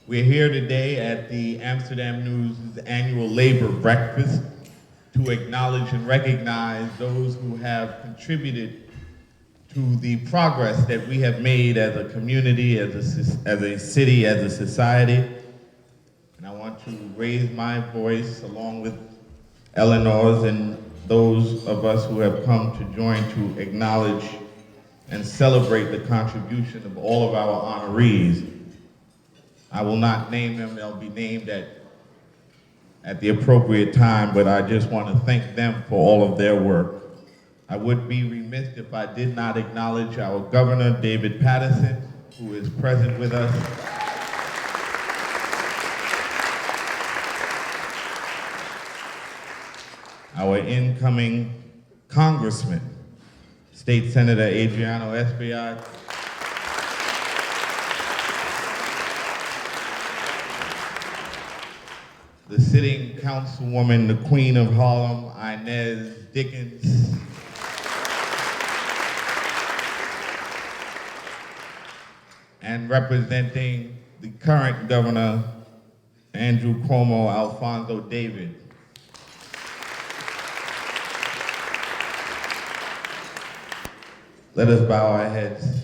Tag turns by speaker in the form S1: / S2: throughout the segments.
S1: We're here today at the Amsterdam News annual labor breakfast to acknowledge and recognize those who have contributed to the progress that we have made as a community, as a city, as a society. And I want to raise my voice along with Eleanor's and those of us who have come to join to acknowledge and celebrate the contribution of all of our honorees. I will not name them, they'll be named at the appropriate time, but I just want to thank them for all of their work. I would be remiss if I did not acknowledge our Governor, David Paterson, who is present with us. Our incoming Congressman, State Senator Adriano Espaillat, the sitting councilwoman, the Queen of Harlem, Inez Dickens, and representing the current governor, Andrew Cuomo, Alfonso David. Let us bow our heads.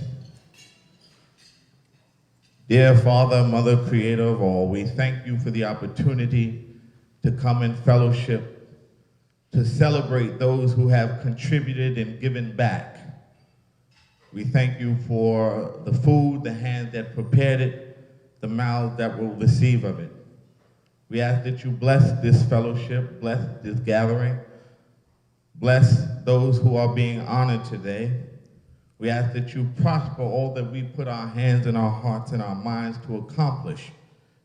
S1: Dear Father, Mother, Creator of all, we thank you for the opportunity to come in fellowship, to celebrate those who have contributed and given back. We thank you for the food, the hands that prepared it, the mouths that will receive of it. We ask that you bless this fellowship, bless this gathering, bless those who are being honored today. We ask that you prosper all that we put our hands and our hearts and our minds to accomplish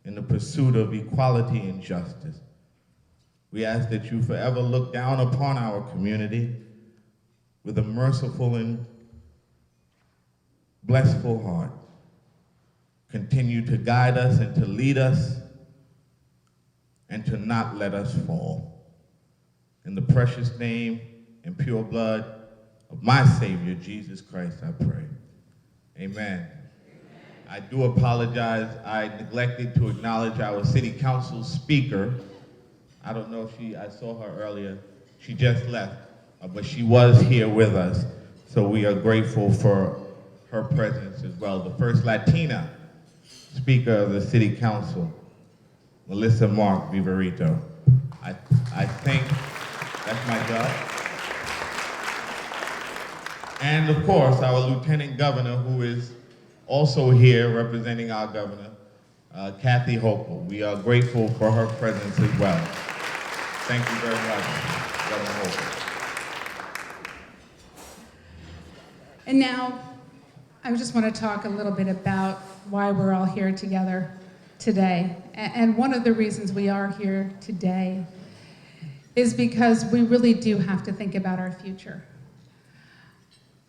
S1: in the pursuit of equality and justice. We ask that you forever look down upon our community with a merciful and blessful heart. Continue to guide us and to lead us and to not let us fall. In the precious name and pure blood of my Savior, Jesus Christ, I pray. Amen. I do apologize. I neglected to acknowledge our city council speaker. I don't know if I saw her earlier. She just left, but she was here with us. So we are grateful for her presence as well. The first Latina speaker of the city council, Melissa Mark Viverito. I think that's my job. And of course, our Lieutenant Governor, who is also here representing our governor, Kathy Hochul. We are grateful for her presence as well. Thank you very much, Governor Hochul.
S2: And now, I just want to talk a little bit about why we're all here together today. And one of the reasons we are here today is because we really do have to think about our future.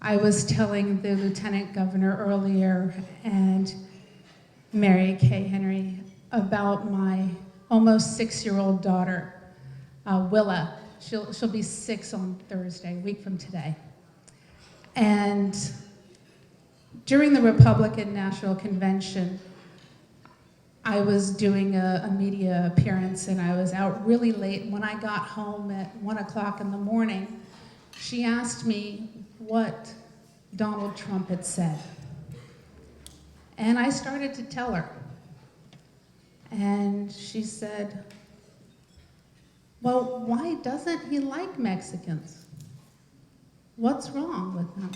S2: I was telling the Lieutenant Governor earlier and Mary Kay Henry about my almost 6-year-old daughter, Willa. She'll be 6 on Thursday, a week from today. And during the Republican National Convention, I was doing a media appearance and I was out really late. When I got home at 1 o'clock in the morning, she asked me what Donald Trump had said. And I started to tell her. And she said, well, why doesn't he like Mexicans? What's wrong with them?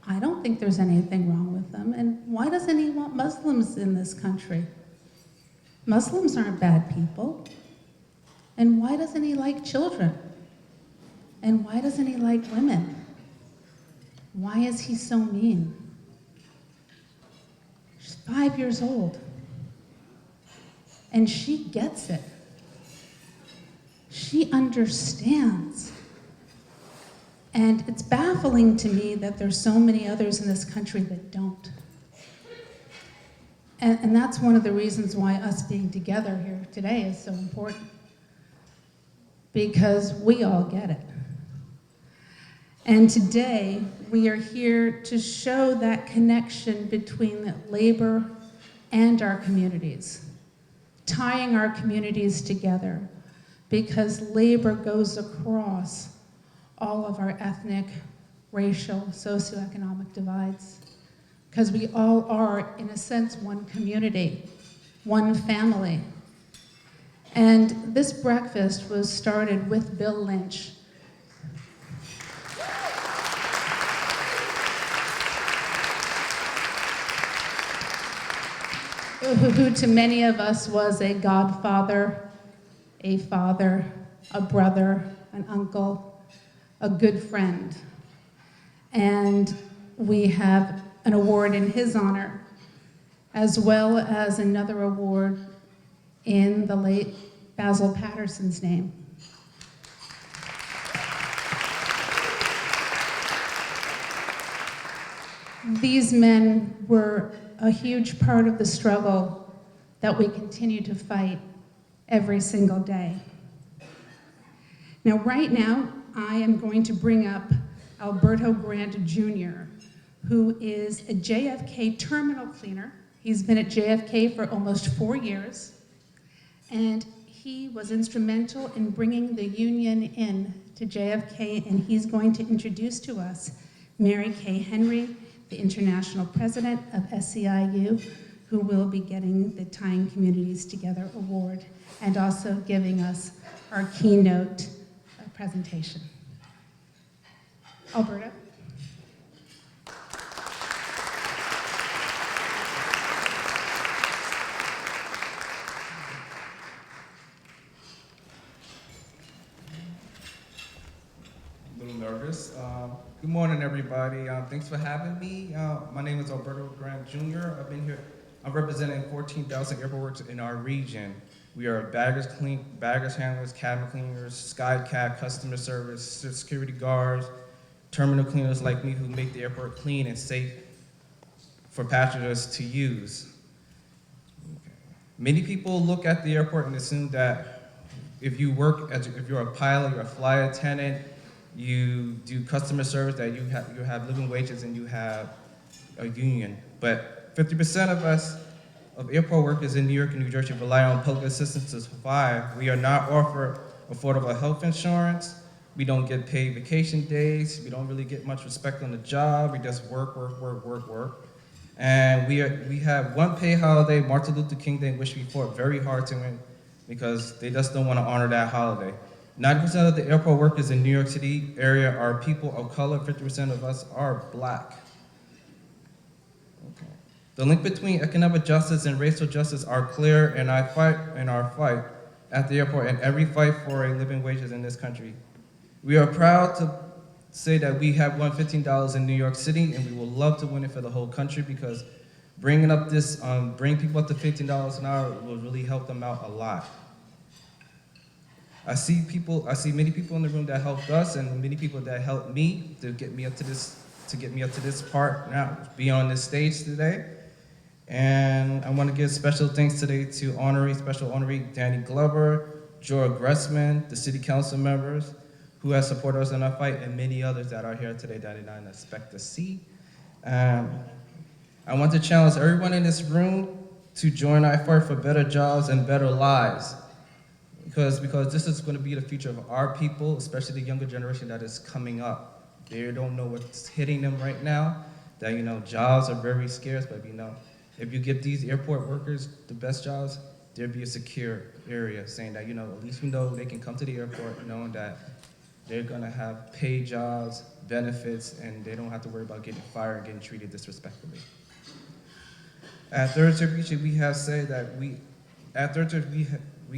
S2: I don't think there's anything wrong with them. And why doesn't he want Muslims in this country? Muslims aren't bad people. And why doesn't he like children? And why doesn't he like women? Why is he so mean? She's 5 years old. And she gets it. She understands. And it's baffling to me that there's so many others in this country that don't. And that's one of the reasons why us being together here today is so important. Because we all get it. And today, we are here to show that connection between labor and our communities, tying our communities together, because labor goes across all of our ethnic, racial, socioeconomic divides, because we all are, in a sense, one community, one family. And this breakfast was started with Bill Lynch. Who to many of us was a godfather, a father, a brother, an uncle, a good friend. And we have an award in his honor, as well as another award in the late Basil Patterson's name. These men were a huge part of the struggle that we continue to fight every single day. Now, right now, I am going to bring up Alberto Grant Jr., who is a JFK terminal cleaner. He's been at JFK for almost 4 years, and he was instrumental in bringing the union in to JFK, and he's going to introduce to us Mary Kay Henry, the international president of SEIU, who will be getting the Tying Communities Together Award, and also giving us our keynote presentation. Alberto?
S3: A little nervous. Good morning, everybody. Thanks for having me. My name is Alberto Grant Jr. I've been here. I'm representing 14,000 airport workers in our region. We are baggage handlers, cabin cleaners, SkyCab, customer service, security guards, terminal cleaners like me who make the airport clean and safe for passengers to use. Okay. Many people look at the airport and assume that if you're a pilot, you're a flight attendant, you do customer service, that you have living wages and you have a union. But 50% of us, of airport workers in New York and New Jersey, rely on public assistance to survive. We are not offered affordable health insurance. We don't get paid vacation days. We don't really get much respect on the job. We just work. And we have one paid holiday, Martin Luther King Day, which we fought very hard to win because they just don't want to honor that holiday. 90% of the airport workers in New York City area are people of color. 50% of us are black. Okay. The link between economic justice and racial justice are clear in our fight at the airport and every fight for a living wages in this country. We are proud to say that we have won $15 in New York City, and we would love to win it for the whole country because bringing up this, bring people up to $15 an hour will really help them out a lot. I see many people in the room that helped us and many people that helped me to get me up to this part now, be on this stage today. And I want to give special thanks today to special honoree Danny Glover, Joel Gressman, the city council members who have supported us in our fight, and many others that are here today that I did not expect to see. I want to challenge everyone in this room to join our fight for better jobs and better lives. Because this is going to be the future of our people, especially the younger generation that is coming up. They don't know what's hitting them right now, that jobs are very scarce, but if you give these airport workers the best jobs, there'd be a secure area saying that, at least they can come to the airport knowing that they're gonna have paid jobs, benefits, and they don't have to worry about getting fired and getting treated disrespectfully. At Third Tribute, we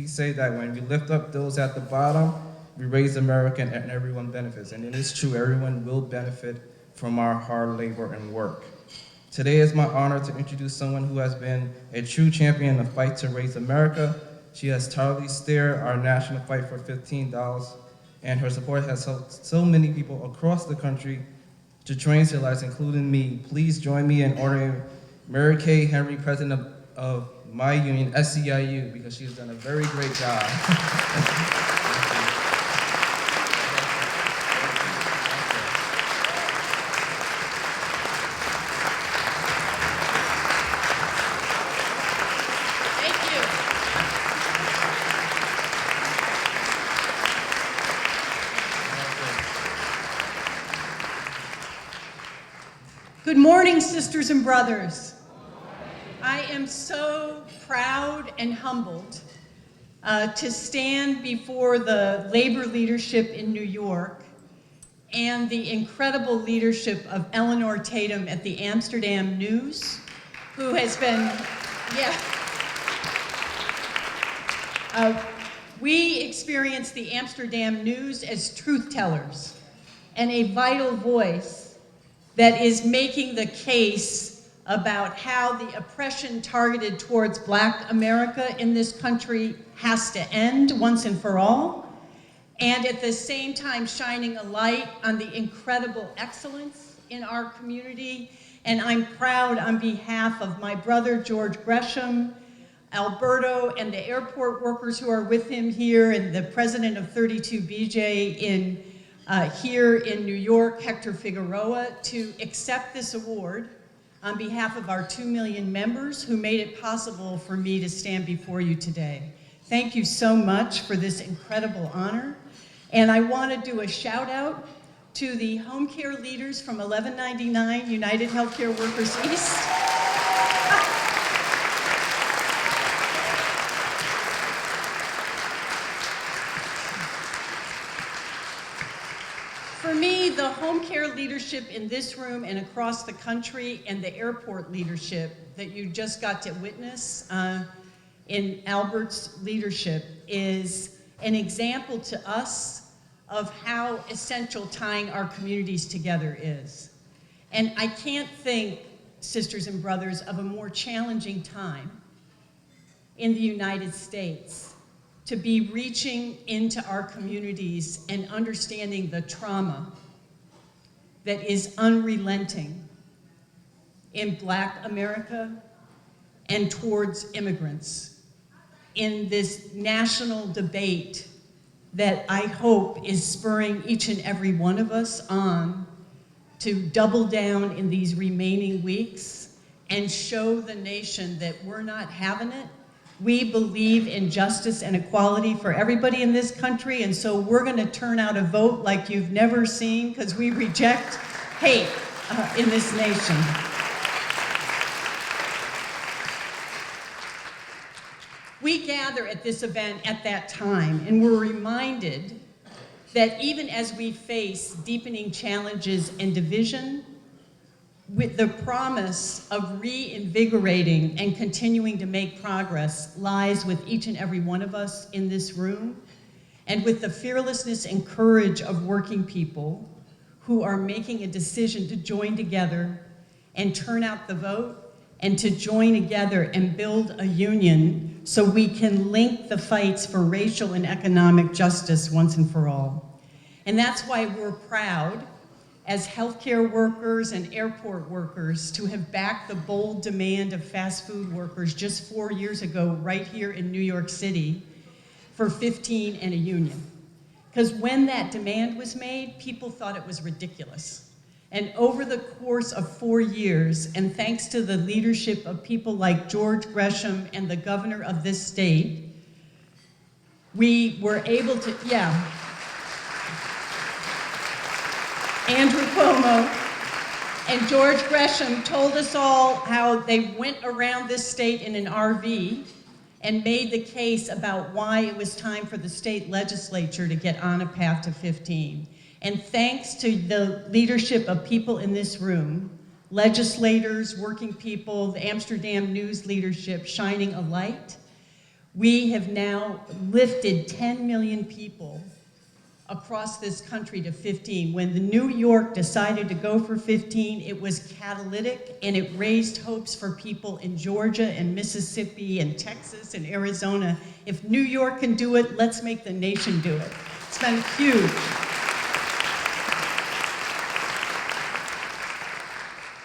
S3: say that when we lift up those at the bottom, we raise America and everyone benefits. And it is true, everyone will benefit from our hard labor and work. Today is my honor to introduce someone who has been a true champion in the fight to raise America. She has tirelessly steered our national fight for $15, and her support has helped so many people across the country to change their lives, including me. Please join me in honoring Mary Kay Henry, president of my union, SEIU, because she has done a very great job.
S4: morning, sisters and brothers. I am so proud and humbled to stand before the labor leadership in New York and the incredible leadership of Eleanor Tatum at the Amsterdam News, who has been, we experience the Amsterdam News as truth tellers and a vital voice that is making the case about how the oppression targeted towards Black America in this country has to end once and for all, and at the same time shining a light on the incredible excellence in our community. And I'm proud on behalf of my brother George Gresham, Alberto, and the airport workers who are with him here, and the president of 32BJ here in New York, Hector Figueroa, to accept this award on behalf of our 2 million members who made it possible for me to stand before you today. Thank you so much for this incredible honor. And I want to do a shout out to the home care leaders from 1199 United Healthcare Workers East. For me, the home care leadership in this room and across the country, and the airport leadership that you just got to witness in Albert's leadership, is an example to us of how essential tying our communities together is. And I can't think, sisters and brothers, of a more challenging time in the United States to be reaching into our communities and understanding the trauma that is unrelenting in Black America and towards immigrants in this national debate that I hope is spurring each and every one of us on to double down in these remaining weeks and show the nation that we're not having it. We believe in justice and equality for everybody in this country, and so we're going to turn out a vote like you've never seen, because we reject hate in this nation. We gather at this event at that time, and we're reminded that even as we face deepening challenges and division, with the promise of reinvigorating and continuing to make progress lies with each and every one of us in this room, and with the fearlessness and courage of working people who are making a decision to join together and turn out the vote, and to join together and build a union so we can link the fights for racial and economic justice once and for all. And that's why we're proud as healthcare workers and airport workers to have backed the bold demand of fast food workers just 4 years ago right here in New York City for 15 and a union. Because when that demand was made, people thought it was ridiculous. And over the course of 4 years, and thanks to the leadership of people like George Gresham and the governor of this state, we were able to, Andrew Cuomo and George Gresham told us all how they went around this state in an RV and made the case about why it was time for the state legislature to get on a path to 15. And thanks to the leadership of people in this room, legislators, working people, the Amsterdam News leadership shining a light, we have now lifted 10 million people across this country to 15. When the New York decided to go for 15, it was catalytic, and it raised hopes for people in Georgia and Mississippi and Texas and Arizona. If New York can do it, let's make the nation do it. It's been huge.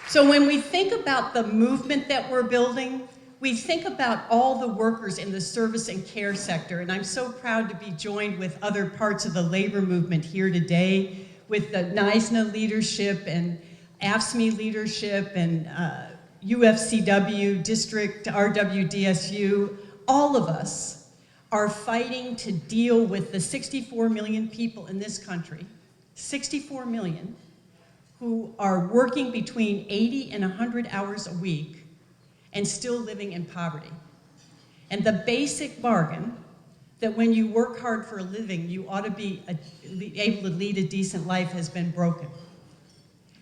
S4: So when we think about the movement that we're building, we think about all the workers in the service and care sector, and I'm so proud to be joined with other parts of the labor movement here today, with the NYSNA leadership and AFSCME leadership and UFCW, District, RWDSU. All of us are fighting to deal with the 64 million people in this country, 64 million, who are working between 80 and 100 hours a week and still living in poverty. And the basic bargain that when you work hard for a living, you ought to be able to lead a decent life has been broken.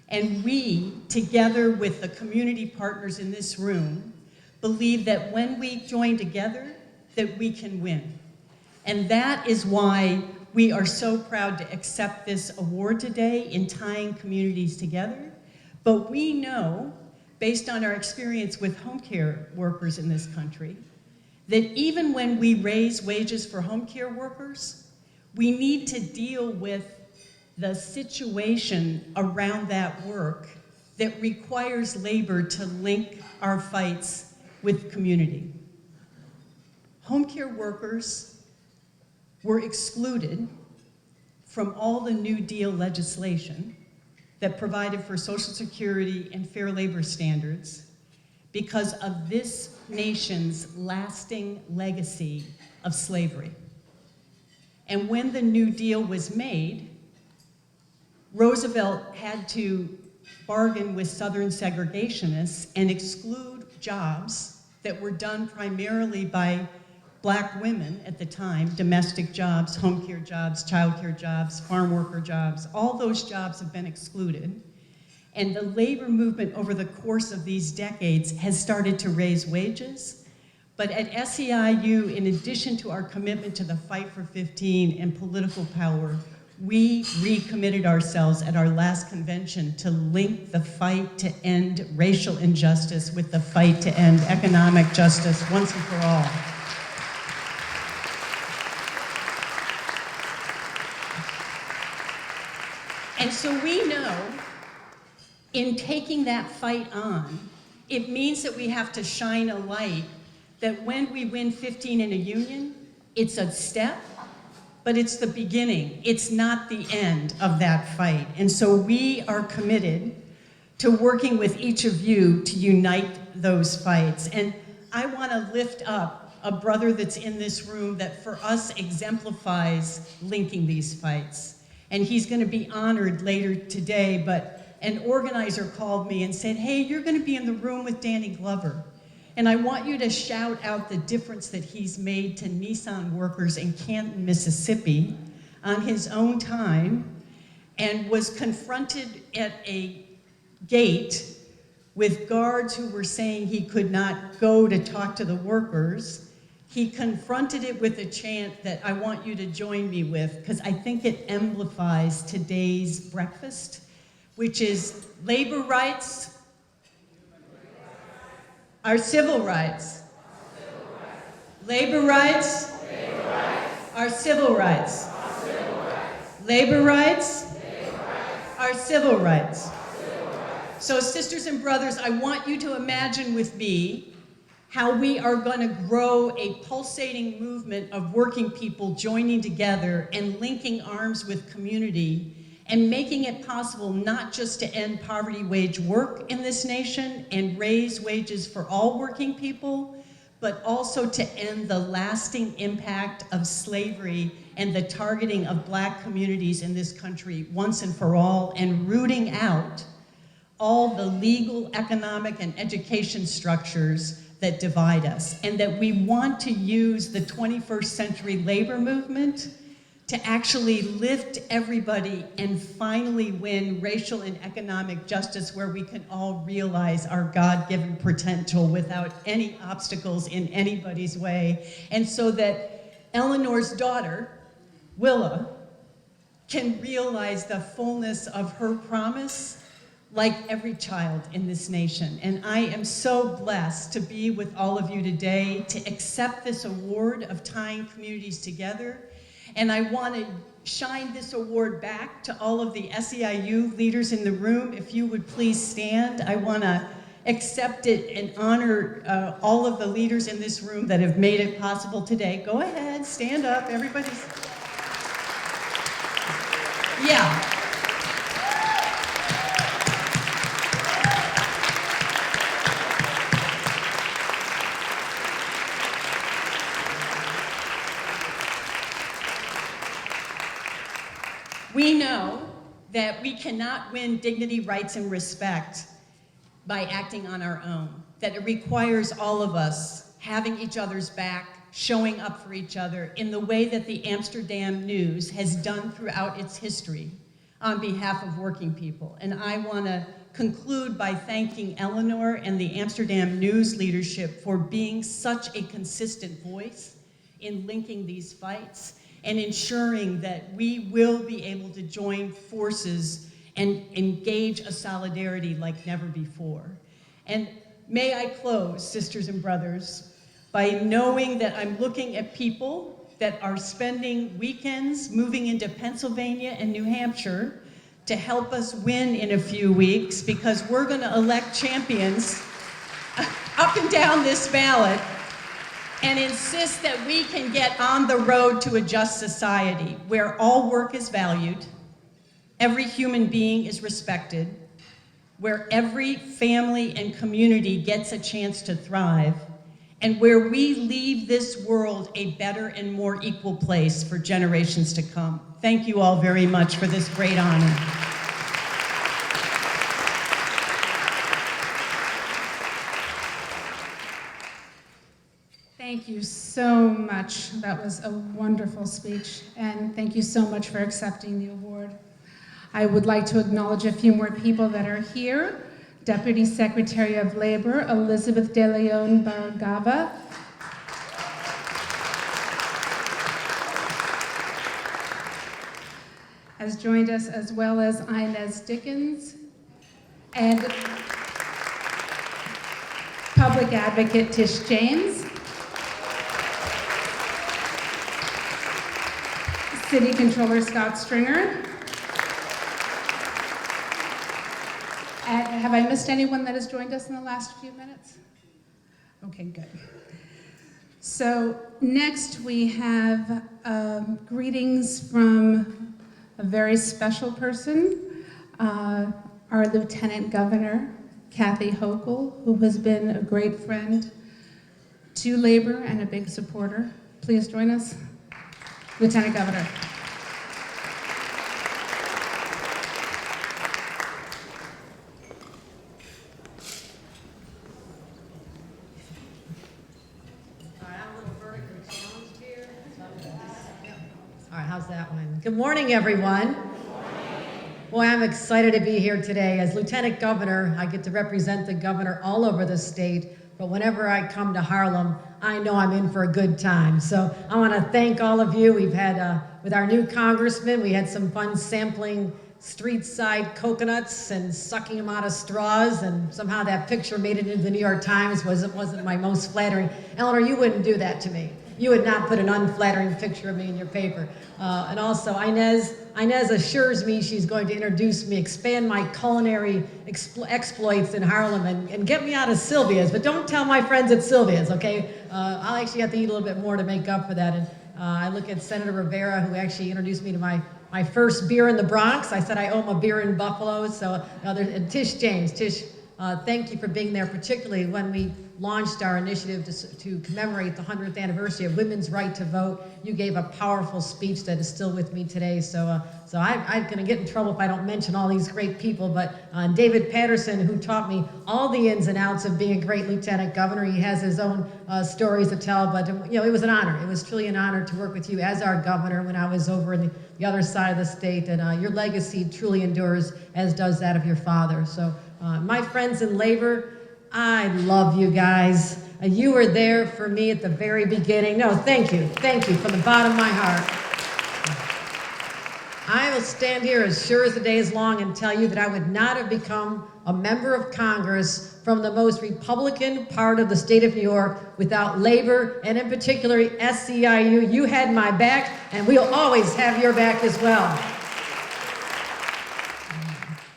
S4: And we, together with the community partners in this room, believe that when we join together, that we can win. And that is why we are so proud to accept this award today in tying communities together. But we know, based on our experience with home care workers in this country, that even when we raise wages for home care workers, we need to deal with the situation around that work that requires labor to link our fights with community. Home care workers were excluded from all the New Deal legislation that provided for Social Security and fair labor standards because of this nation's lasting legacy of slavery. And when the New Deal was made, Roosevelt had to bargain with Southern segregationists and exclude jobs that were done primarily by Black women at the time, domestic jobs, home care jobs, child care jobs, farm worker jobs. All those jobs have been excluded. And the labor movement over the course of these decades has started to raise wages. But at SEIU, in addition to our commitment to the fight for 15 and political power, we recommitted ourselves at our last convention to link the fight to end racial injustice with the fight to end economic justice once and for all. And so we know, in taking that fight on, it means that we have to shine a light that when we win 15 in a union, it's a step, but it's the beginning. It's not the end of that fight. And so we are committed to working with each of you to unite those fights. And I want to lift up a brother that's in this room that for us exemplifies linking these fights. And he's going to be honored later today, but an organizer called me and said, hey, you're going to be in the room with Danny Glover. And I want you to shout out the difference that he's made to Nissan workers in Canton, Mississippi on his own time, and was confronted at a gate with guards who were saying he could not go to talk to the workers. He confronted it with a chant that I want you to join me with, because I think it amplifies today's breakfast, which is labor rights, our civil rights. Labor rights, our civil rights. Labor rights, our civil rights. So sisters and brothers, I want you to imagine with me how we are going to grow a pulsating movement of working people joining together and linking arms with community and making it possible not just to end poverty wage work in this nation and raise wages for all working people, but also to end the lasting impact of slavery and the targeting of Black communities in this country once and for all, and rooting out all the legal, economic, and education structures that divide us, and that we want to use the 21st century labor movement to actually lift everybody and finally win racial and economic justice where we can all realize our God-given potential without any obstacles in anybody's way, and so that Eleanor's daughter, Willa, can realize the fullness of her promise like every child in this nation. And I am so blessed to be with all of you today to accept this award of tying communities together. And I want to shine this award back to all of the SEIU leaders in the room. If you would please stand, I want to accept it and honor all of the leaders in this room that have made it possible today. Go ahead, stand up, everybody's. Yeah. We know that we cannot win dignity, rights, and respect by acting on our own, that it requires all of us having each other's back, showing up for each other in the way that the Amsterdam News has done throughout its history on behalf of working people. And I want to conclude by thanking Eleanor and the Amsterdam News leadership for being such a consistent voice in linking these fights and ensuring that we will be able to join forces and engage a solidarity like never before. And may I close, sisters and brothers, by knowing that I'm looking at people that are spending weekends moving into Pennsylvania and New Hampshire to help us win in a few weeks, because we're going to elect champions up and down this ballot and insist that we can get on the road to a just society where all work is valued, every human being is respected, where every family and community gets a chance to thrive, and where we leave this world a better and more equal place for generations to come. Thank you all very much for this great honor.
S2: Thank you so much. That was a wonderful speech, and thank you so much for accepting the award. I would like to acknowledge a few more people that are here. Deputy Secretary of Labor, Elizabeth De Leon Baragava. Has joined us, as well as Inez Dickens, and Public Advocate Tish James, City Controller Scott Stringer. Have I missed anyone that has joined us in the last few minutes? Okay, good. So next we have greetings from a very special person, our Lieutenant Governor, Kathy Hochul, who has been a great friend to Labor and a big supporter. Please join us, Lieutenant Governor.
S5: How's that one? Good morning, everyone. Boy, I'm excited to be here today. As Lieutenant Governor, I get to represent the governor all over the state, but whenever I come to Harlem, I know I'm in for a good time. So I want to thank all of you. We've had, with our new congressman, we had some fun sampling street-side coconuts and sucking them out of straws, and somehow that picture made it into the New York Times. Wasn't my most flattering. Eleanor, you wouldn't do that to me. You would not put an unflattering picture of me in your paper. And also, Inez assures me she's going to introduce me, expand my culinary exploits in Harlem and get me out of Sylvia's. But don't tell my friends at Sylvia's, okay? I'll actually have to eat a little bit more to make up for that. And I look at Senator Rivera, who actually introduced me to my first beer in the Bronx. I said I owe him a beer in Buffalo. So, and Tish James. Tish, thank you for being there, particularly when we launched our initiative to commemorate the 100th anniversary of women's right to vote. You gave a powerful speech that is still with me today. So I'm going to get in trouble if I don't mention all these great people. But David Patterson, who taught me all the ins and outs of being a great lieutenant governor. He has his own stories to tell. But it was an honor. It was truly an honor to work with you as our governor when I was over in the other side of the state. And your legacy truly endures, as does that of your father. So my friends in labor, I love you guys. You were there for me at the very beginning. No, thank you from the bottom of my heart. I will stand here as sure as the day is long and tell you that I would not have become a member of Congress from the most Republican part of the state of New York without labor, and in particular SEIU. You had my back, and we'll always have your back as well.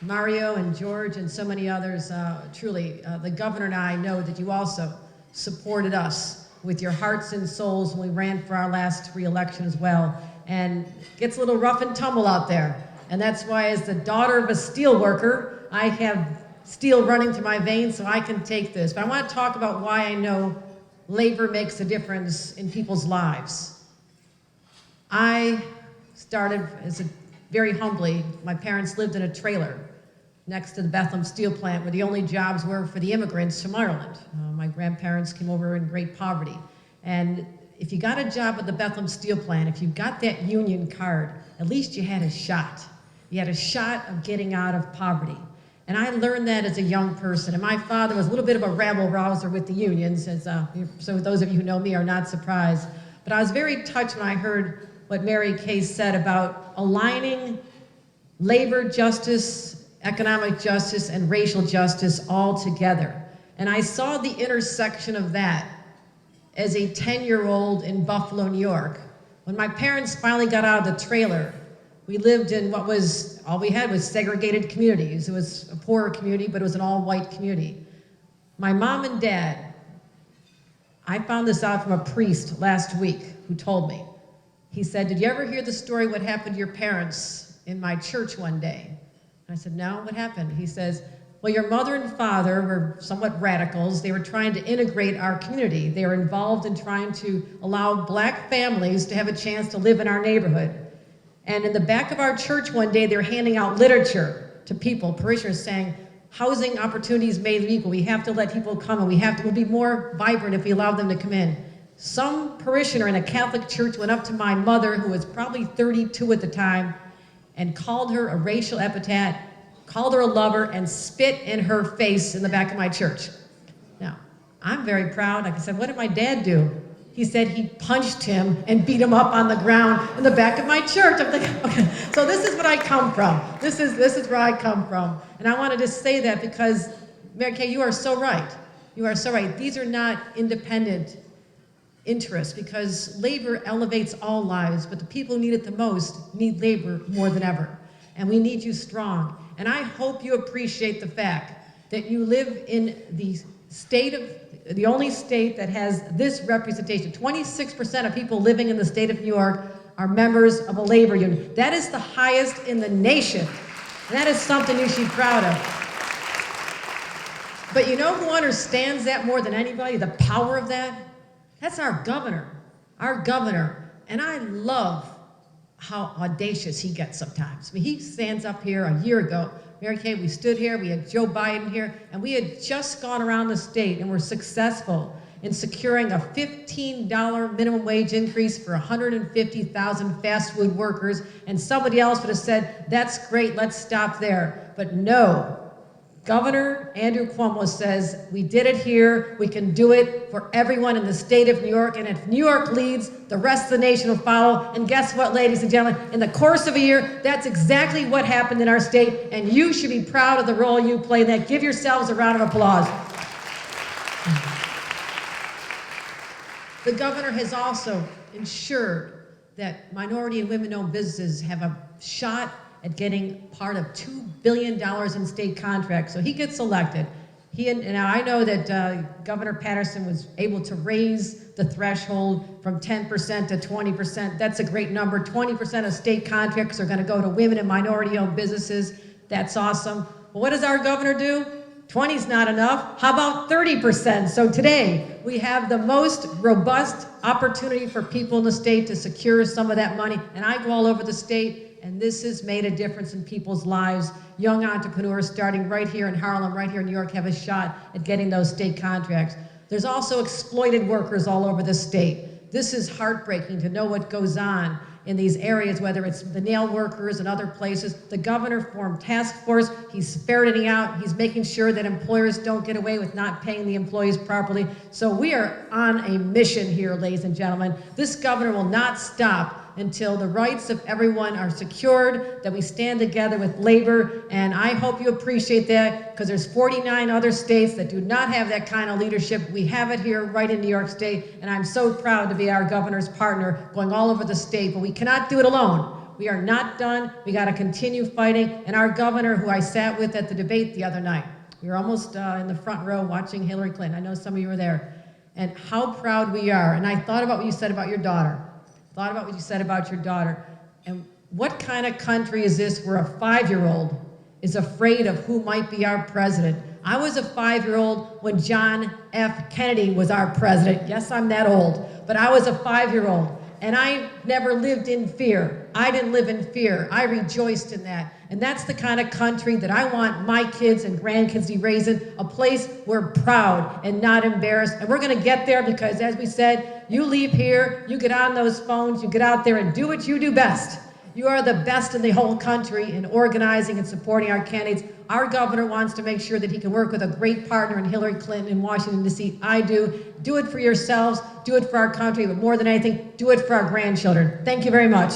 S5: Mario and George and so many others, truly, the governor and I know that you also supported us with your hearts and souls when we ran for our last re-election as well. And it gets a little rough and tumble out there. And that's why, as the daughter of a steel worker, I have steel running through my veins so I can take this. But I want to talk about why I know labor makes a difference in people's lives. I started as a very humbly, my parents lived in a trailer next to the Bethlehem steel plant where the only jobs were for the immigrants from Ireland. My grandparents came over in great poverty. And if you got a job at the Bethlehem steel plant, if you got that union card, at least you had a shot. You had a shot of getting out of poverty. And I learned that as a young person. And my father was a little bit of a rabble-rouser with the unions, so those of you who know me are not surprised. But I was very touched when I heard what Mary Kay said about aligning labor justice, economic justice, and racial justice all together. And I saw the intersection of that as a 10-year-old in Buffalo, New York. When my parents finally got out of the trailer, we lived in what was, all we had was segregated communities. It was a poorer community, but it was an all-white community. My mom and dad, I found this out from a priest last week who told me. He said, "Did you ever hear the story what happened to your parents in my church one day?" And I said, "No, what happened?" He says, "Well, your mother and father were somewhat radicals. They were trying to integrate our community. They were involved in trying to allow black families to have a chance to live in our neighborhood. And in the back of our church one day, they were handing out literature to people, parishioners, saying, housing opportunities made equal. We have to let people come, and we'll be more vibrant if we allow them to come in." Some parishioner in a Catholic church went up to my mother, who was probably 32 at the time, and called her a racial epithet, called her a lover, and spit in her face in the back of my church. Now, I'm very proud. Like I said, what did my dad do? He said he punched him and beat him up on the ground in the back of my church. I'm thinking, okay, so this is what I come from. This is where I come from. And I wanted to say that because, Mary Kay, you are so right. You are so right. These are not independent interests, because labor elevates all lives, but the people who need it the most need labor more than ever. And we need you strong. And I hope you appreciate the fact that you live in the only state that has this representation. 26% of people living in the state of New York are members of a labor union. That is the highest in the nation. And that is something you should be proud of. But you know who understands that more than anybody, the power of that? That's our governor. Our governor. And I love how audacious he gets sometimes. I mean, he stands up here a year ago. Mary Kay, we stood here, we had Joe Biden here, and we had just gone around the state and were successful in securing a $15 minimum wage increase for 150,000 fast food workers, and somebody else would have said, that's great, let's stop there. But no, Governor Andrew Cuomo says, we did it here, we can do it for everyone in the state of New York, and if New York leads, the rest of the nation will follow. And guess what, ladies and gentlemen? In the course of a year, that's exactly what happened in our state, and you should be proud of the role you play in that. Give yourselves a round of applause. The governor has also ensured that minority and women-owned businesses have a shot at getting part of $2 billion in state contracts. So he gets elected. Now I know that Governor Patterson was able to raise the threshold from 10% to 20%. That's a great number. 20% of state contracts are gonna go to women and minority-owned businesses. That's awesome. Well, what does our governor do? 20's not enough. How about 30%? So today, we have the most robust opportunity for people in the state to secure some of that money. And I go all over the state, and this has made a difference in people's lives. Young entrepreneurs starting right here in Harlem, right here in New York, have a shot at getting those state contracts. There's also exploited workers all over the state. This is heartbreaking to know what goes on in these areas, whether it's the nail workers and other places. The governor formed task force. He's ferreting out. He's making sure that employers don't get away with not paying the employees properly. So we are on a mission here, ladies and gentlemen. This governor will not stop until the rights of everyone are secured, that we stand together with labor, and I hope you appreciate that, because there's 49 other states that do not have that kind of leadership. We have it here right in New York State, and I'm so proud to be our governor's partner going all over the state, but we cannot do it alone. We are not done. We got to continue fighting, and our governor, who I sat with at the debate the other night, we were almost in the front row watching Hillary Clinton. I know some of you were there, and how proud we are, and I thought about what you said about your daughter. And what kind of country is this where a 5-year-old is afraid of who might be our president? I was a 5-year-old when John F. Kennedy was our president. Yes, I'm that old, but I was a 5-year-old. And I never lived in fear. I didn't live in fear. I rejoiced in that. And that's the kind of country that I want my kids and grandkids to be raised in, a place we're proud and not embarrassed. And we're gonna get there because, as we said, you leave here, you get on those phones, you get out there and do what you do best. You are the best in the whole country in organizing and supporting our candidates. Our governor wants to make sure that he can work with a great partner in Hillary Clinton in Washington, D.C. I do. Do it for yourselves, do it for our country, but more than anything, do it for our grandchildren. Thank you very much.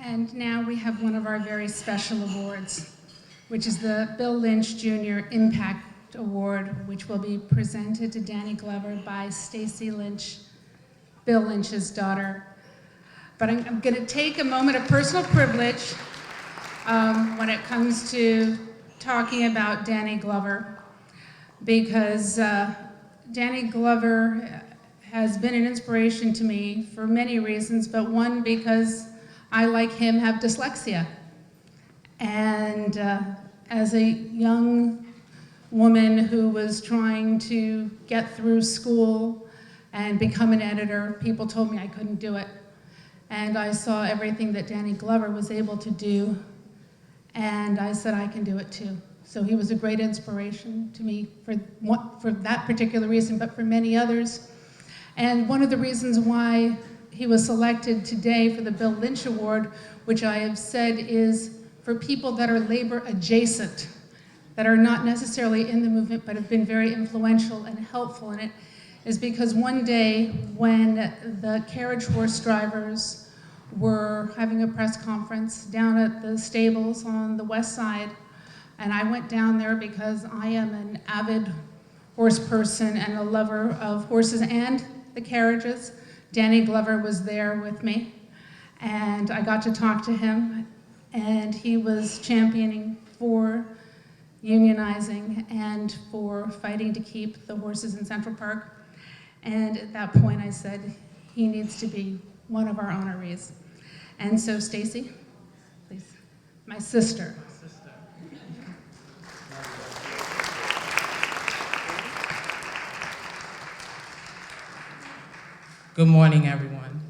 S2: And now we have one of our very special awards, which is the Bill Lynch Jr. Impact Award, which will be presented to Danny Glover by Stacy Lynch, Bill Lynch's daughter. But I'm going to take a moment of personal privilege when it comes to talking about Danny Glover, because Danny Glover has been an inspiration to me for many reasons, but one, because I, like him, have dyslexia. And as a young woman who was trying to get through school and become an editor, people told me I couldn't do it. And I saw everything that Danny Glover was able to do, and I said I can do it too. So he was a great inspiration to me for that particular reason, but for many others. And one of the reasons why he was selected today for the Bill Lynch Award, which I have said is for people that are labor adjacent, that are not necessarily in the movement but have been very influential and helpful in it, is because one day when the carriage horse drivers were having a press conference down at the stables on the west side, and I went down there because I am an avid horse person and a lover of horses and the carriages. Danny Glover was there with me, and I got to talk to him, and he was championing for unionizing and for fighting to keep the horses in Central Park. And at that point I said, he needs to be one of our honorees. And so Stacy, please, my sister.
S6: Good morning, everyone.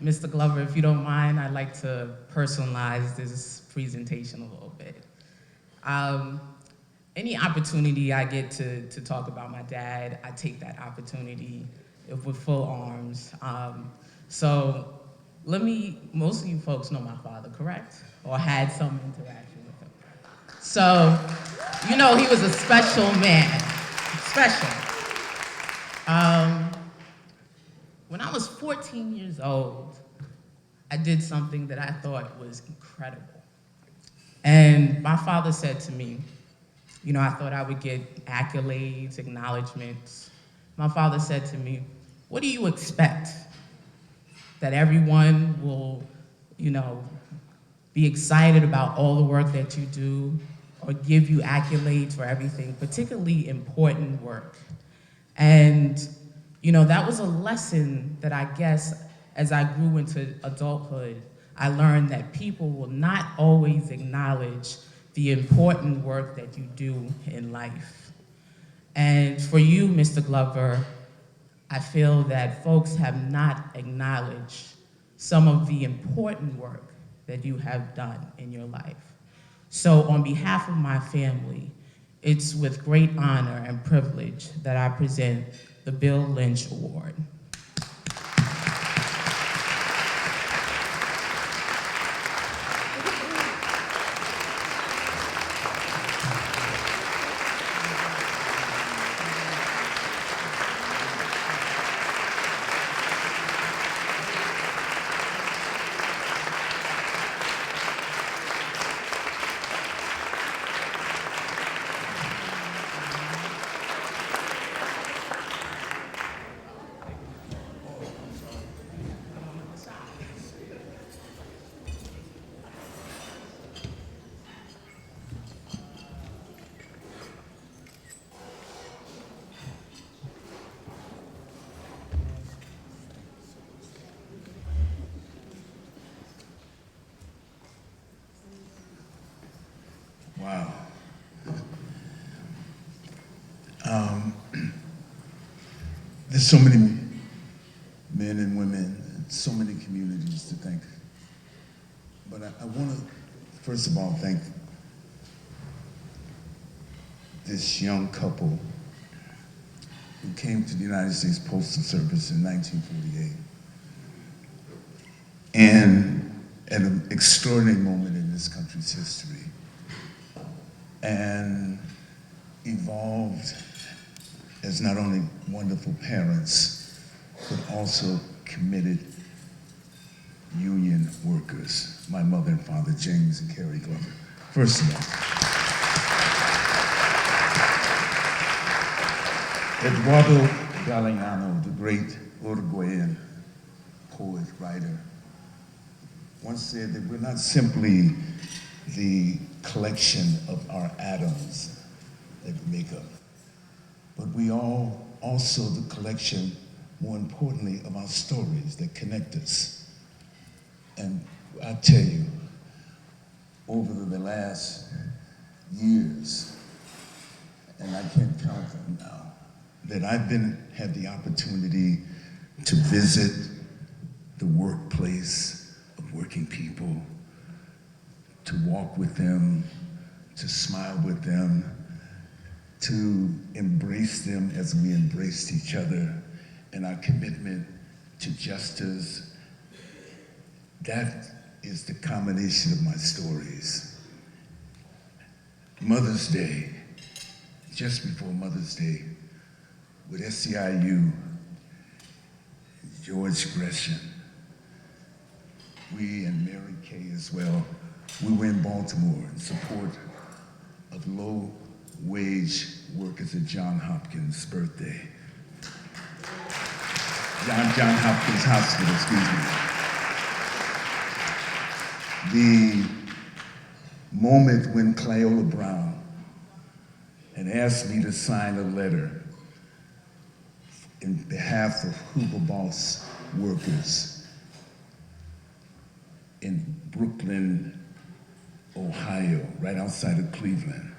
S6: Mr. Glover, if you don't mind, I'd like to personalize this presentation a little bit. Any opportunity I get to talk about my dad, I take that opportunity with full arms. So most of you folks know my father, correct? Or had some interaction with him. So, you know he was a special man, special. When I was 14 years old, I did something that I thought was incredible. And my father said to me, you know, I thought I would get accolades, acknowledgments. My father said to me, what do you expect? That everyone will, you know, be excited about all the work that you do or give you accolades for everything, particularly important work. And you know, that was a lesson that I guess as I grew into adulthood, I learned that people will not always acknowledge the important work that you do in life. And for you, Mr. Glover, I feel that folks have not acknowledged some of the important work that you have done in your life. So on behalf of my family, it's with great honor and privilege that I present the Bill Lynch Award.
S7: There's so many men and women, and so many communities to thank. But I want to, first of all, thank this young couple who came to the United States Postal Service in 1948. And at an extraordinary moment in this country's history, and evolved as not only wonderful parents, but also committed union workers, my mother and father, James and Carrie Glover. First of all, Eduardo Galeano, the great Uruguayan poet, writer, once said that we're not simply the collection of our atoms that make up, but we are also the collection, more importantly, of our stories that connect us. And I tell you, over the last years, and I can't count them now, that I've had the opportunity to visit the workplace of working people, to walk with them, to smile with them, to embrace them as we embraced each other, and our commitment to justice. That is the combination of my stories. Mother's Day, just before Mother's Day, with SEIU, George Gresham, we and Mary Kay as well, we were in Baltimore in support of low-wage workers at Johns Hopkins' birthday. John Hopkins Hospital, excuse me. The moment when Cleola Brown had asked me to sign a letter in behalf of Hugo Boss workers in Brooklyn, Ohio, right outside of Cleveland.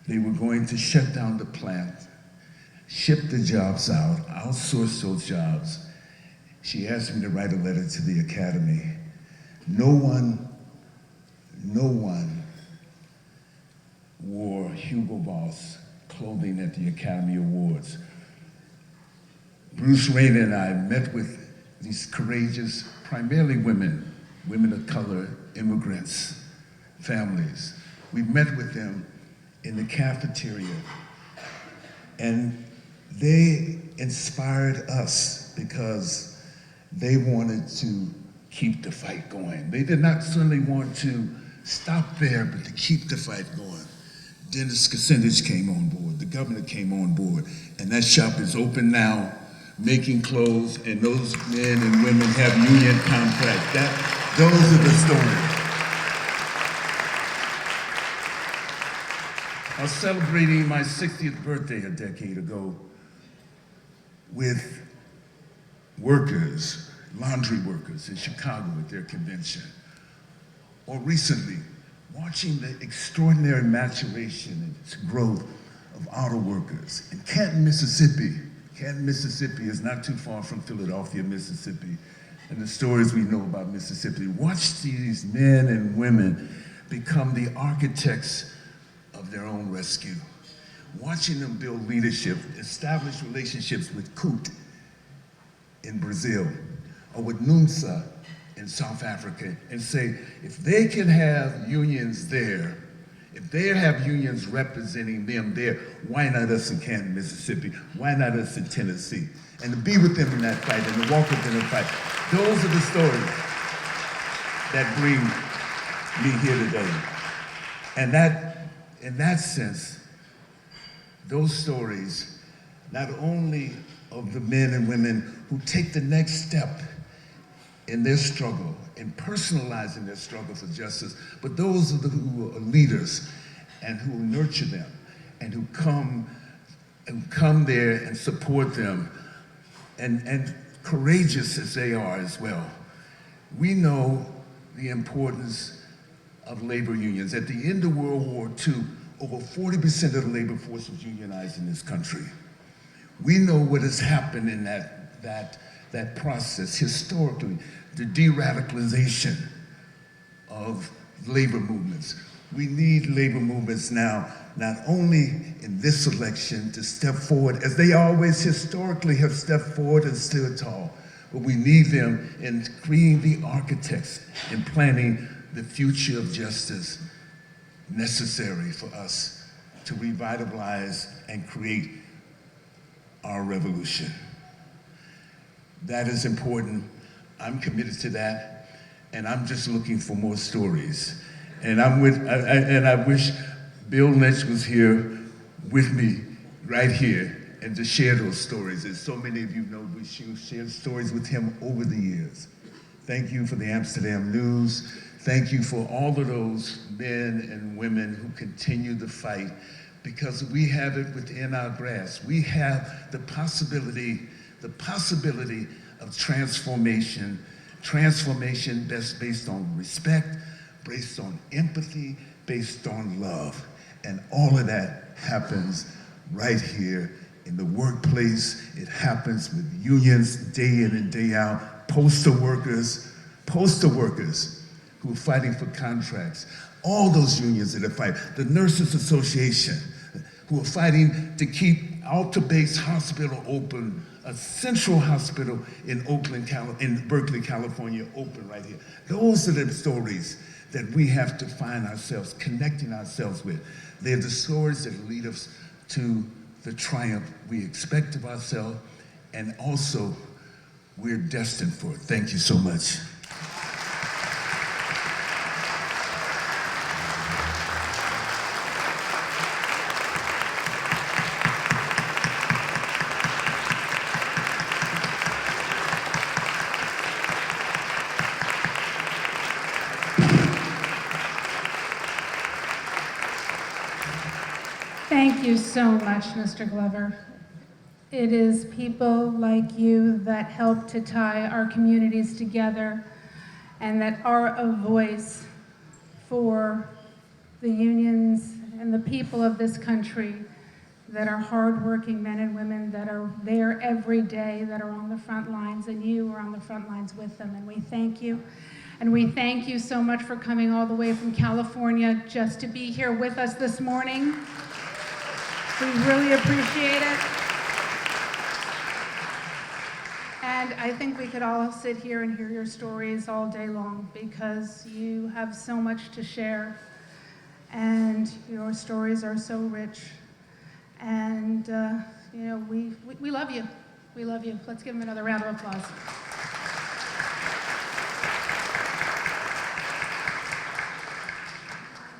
S7: They were going to shut down the plant, ship the jobs out, outsource those jobs. She asked me to write a letter to the Academy. No one wore Hugo Boss clothing at the Academy Awards. Bruce Rayner and I met with these courageous, primarily women of color, immigrants, families. We met with them in the cafeteria, and they inspired us because they wanted to keep the fight going. They did not certainly want to stop there, but to keep the fight going. Dennis Kucinich came on board, the governor came on board, and that shop is open now, making clothes, and those men and women have union contracts. Those are the stories. I was celebrating my 60th birthday a decade ago with workers, laundry workers in Chicago at their convention. Or recently, watching the extraordinary maturation and growth of auto workers in Canton, Mississippi. Canton, Mississippi is not too far from Philadelphia, Mississippi, and the stories we know about Mississippi. Watch these men and women become the architects of their own rescue. Watching them build leadership, establish relationships with CUT in Brazil, or with NUMSA in South Africa, and say, if they can have unions there, if they have unions representing them there, why not us in Canton, Mississippi? Why not us in Tennessee? And to be with them in that fight and to walk with them in the fight. Those are the stories that bring me here today. And that, in that sense, those stories, not only of the men and women who take the next step in their struggle, in personalizing their struggle for justice, but those of who are leaders and who nurture them and who come there and support them, and courageous as they are as well. We know the importance of labor unions. At the end of World War II, over 40% of the labor force was unionized in this country. We know what has happened in that process historically, the de-radicalization of labor movements. We need labor movements now, not only in this election to step forward, as they always historically have stepped forward and stood tall, but we need them in being the architects in planning the future of justice necessary for us to revitalize and create our revolution. That is important. I'm committed to that, and I'm just looking for more stories. And I wish Bill Lynch was here with me, right here, and to share those stories. As so many of you know, we shared stories with him over the years. Thank you for the Amsterdam News. Thank you for all of those men and women who continue to fight, because we have it within our grasp. We have the possibility of transformation that's based on respect, based on empathy, based on love. And all of that happens right here in the workplace. It happens with unions day in and day out, postal workers who are fighting for contracts, all those unions that are fighting, the Nurses Association, who are fighting to keep Alta-based hospital open, a central hospital in Berkeley, California, open right here. Those are the stories that we have to find ourselves connecting ourselves with. They're the stories that lead us to the triumph we expect of ourselves, and also we're destined for it. Thank you so much.
S2: Thank you so much, Mr. Glover. It is people like you that help to tie our communities together and that are a voice for the unions and the people of this country that are hardworking men and women that are there every day, that are on the front lines, and you are on the front lines with them. And we thank you. And we thank you so much for coming all the way from California just to be here with us this morning. We really appreciate it. And I think we could all sit here and hear your stories all day long, because you have so much to share and your stories are so rich. And you know, we love you. We love you. Let's give them another round of applause.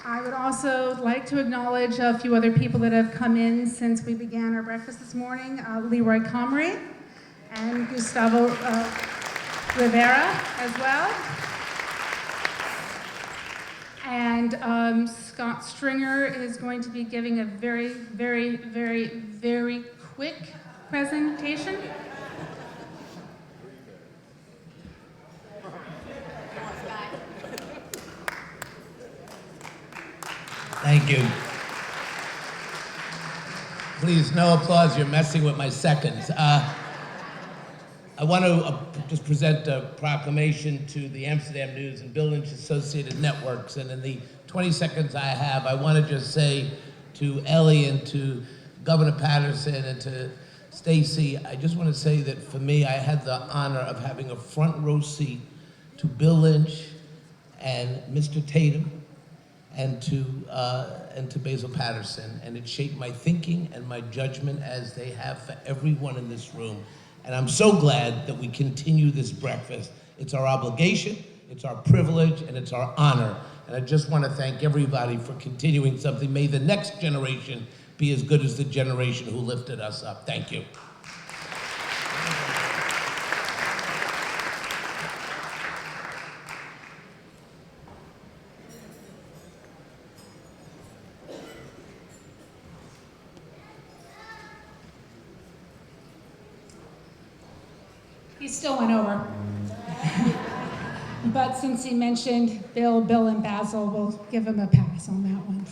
S2: I would also like to acknowledge a few other people that have come in since we began our breakfast this morning. Leroy Comrie and Gustavo Rivera as well. And Scott Stringer is going to be giving a very, very, very, very quick presentation.
S8: Thank you. Please, no applause. You're messing with my seconds. I want to just present a proclamation to the Amsterdam News and Bill Lynch Associated Networks. And in the 20 seconds I have, I want to just say to Ellie and to Governor Patterson and to Stacy, I just want to say that for me, I had the honor of having a front row seat to Bill Lynch and Mr. Tatum and to Basil Patterson, and it shaped my thinking and my judgment, as they have for everyone in this room. And I'm so glad that we continue this breakfast. It's our obligation, it's our privilege, and it's our honor. And I just want to thank everybody for continuing something. May the next generation be as good as the generation who lifted us up. Thank you.
S2: He still went over. But since he mentioned Bill, and Basil, we'll give him a pass on that one.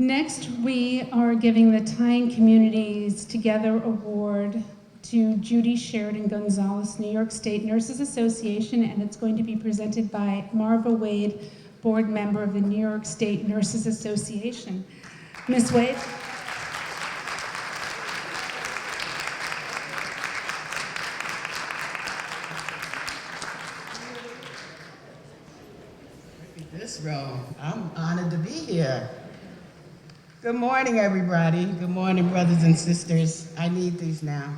S2: Next, we are giving the Tying Communities Together Award to Judy Sheridan Gonzalez, New York State Nurses Association, and it's going to be presented by Marva Wade, board member of the New York State Nurses Association. Ms. Wade?
S9: This room. I'm honored to be here. Good morning, everybody. Good morning, brothers and sisters. I need these now.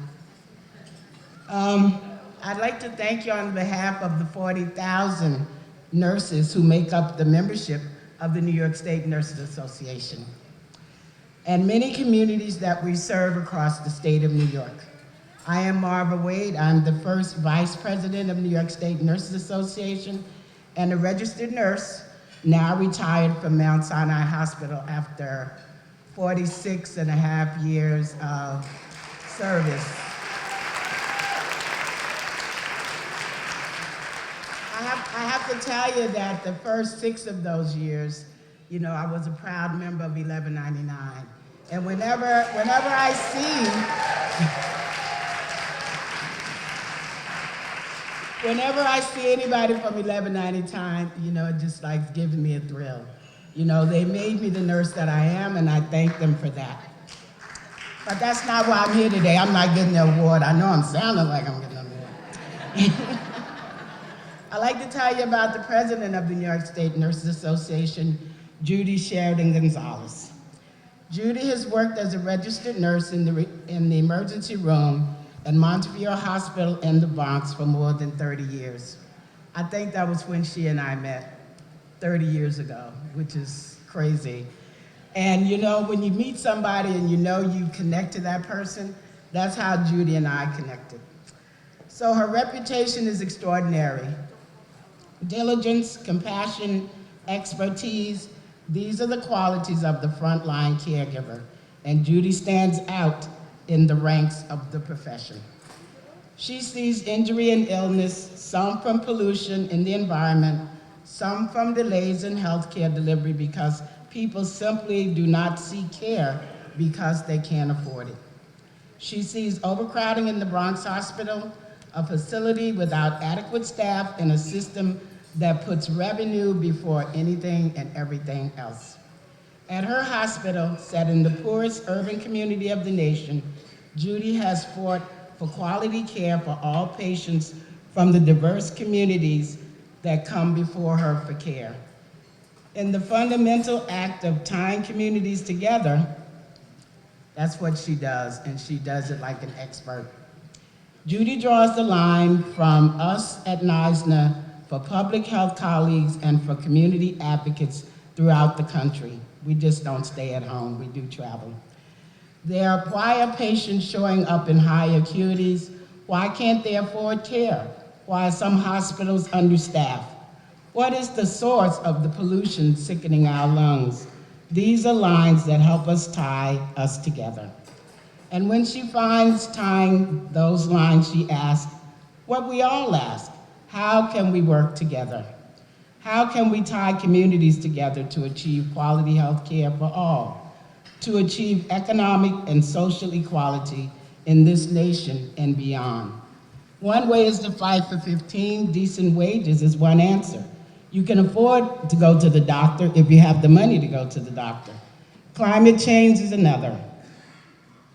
S9: I'd like to thank you on behalf of the 40,000 nurses who make up the membership of the New York State Nurses Association and many communities that we serve across the state of New York. I am Marva Wade. I'm the first vice president of New York State Nurses Association and a registered nurse, now retired from Mount Sinai Hospital after 46 and a half years of service. I have to tell you that the first 6 of those years, you know, I was a proud member of 1199. And whenever I see anybody from 1199, you know, it just like gives me a thrill. You know, they made me the nurse that I am, and I thank them for that. But that's not why I'm here today. I'm not getting the award. I know I'm sounding like I'm getting an award. I'd like to tell you about the president of the New York State Nurses Association, Judy Sheridan Gonzalez. Judy has worked as a registered nurse in the emergency room at Montefiore Hospital in the Bronx for more than 30 years. I think that was when she and I met 30 years ago, which is crazy. And you know, when you meet somebody and you know you connect to that person, that's how Judy and I connected. So her reputation is extraordinary. Diligence, compassion, expertise, these are the qualities of the frontline caregiver, and Judy stands out in the ranks of the profession. She sees injury and illness, some from pollution in the environment, some from delays in healthcare delivery because people simply do not seek care because they can't afford it. She sees overcrowding in the Bronx Hospital, a facility without adequate staff and a system that puts revenue before anything and everything else. At her hospital, set in the poorest urban community of the nation, Judy has fought for quality care for all patients from the diverse communities that come before her for care. In the fundamental act of tying communities together, that's what she does, and she does it like an expert. Judy draws the line from us at NISNA for public health colleagues and for community advocates throughout the country. We just don't stay at home, we do travel. Why are patients showing up in high acuities? Why can't they afford care? Why are some hospitals understaffed? What is the source of the pollution sickening our lungs? These are lines that help us tie us together. And when she finds tying those lines, she asks what we all ask: how can we work together? How can we tie communities together to achieve quality health care for all, to achieve economic and social equality in this nation and beyond? One way is to fight for 15 decent wages is one answer. You can afford to go to the doctor if you have the money to go to the doctor. Climate change is another.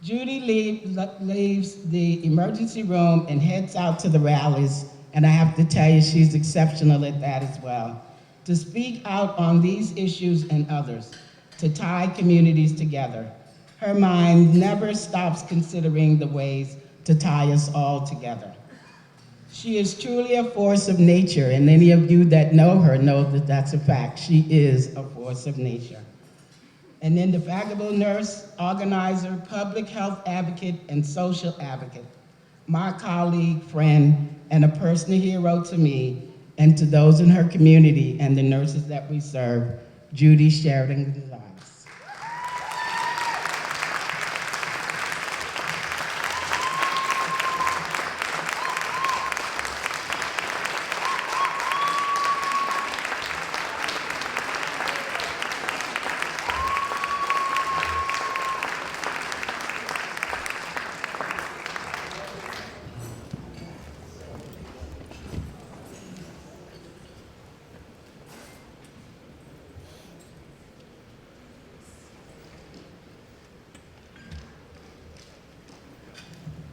S9: Judy leaves the emergency room and heads out to the rallies, and I have to tell you, she's exceptional at that as well, to speak out on these issues and others, to tie communities together. Her mind never stops considering the ways to tie us all together. She is truly a force of nature, and any of you that know her know that that's a fact. She is a force of nature. An indefatigable nurse, organizer, public health advocate, and social advocate. My colleague, friend, and a personal hero to me and to those in her community and the nurses that we serve, Judy Sheridan Gonzalez.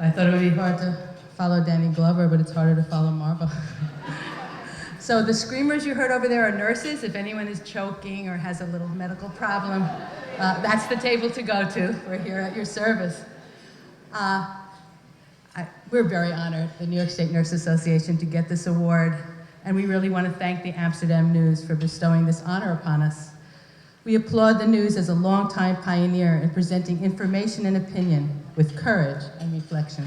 S10: I thought it would be hard to follow Danny Glover, but it's harder to follow Marva. So the screamers you heard over there are nurses. If anyone is choking or has a little medical problem, that's the table to go to. We're here at your service. We're very honored, the New York State Nurse Association, to get this award, and we really want to thank the Amsterdam News for bestowing this honor upon us. We applaud the News as a longtime pioneer in presenting information and opinion with courage and reflection.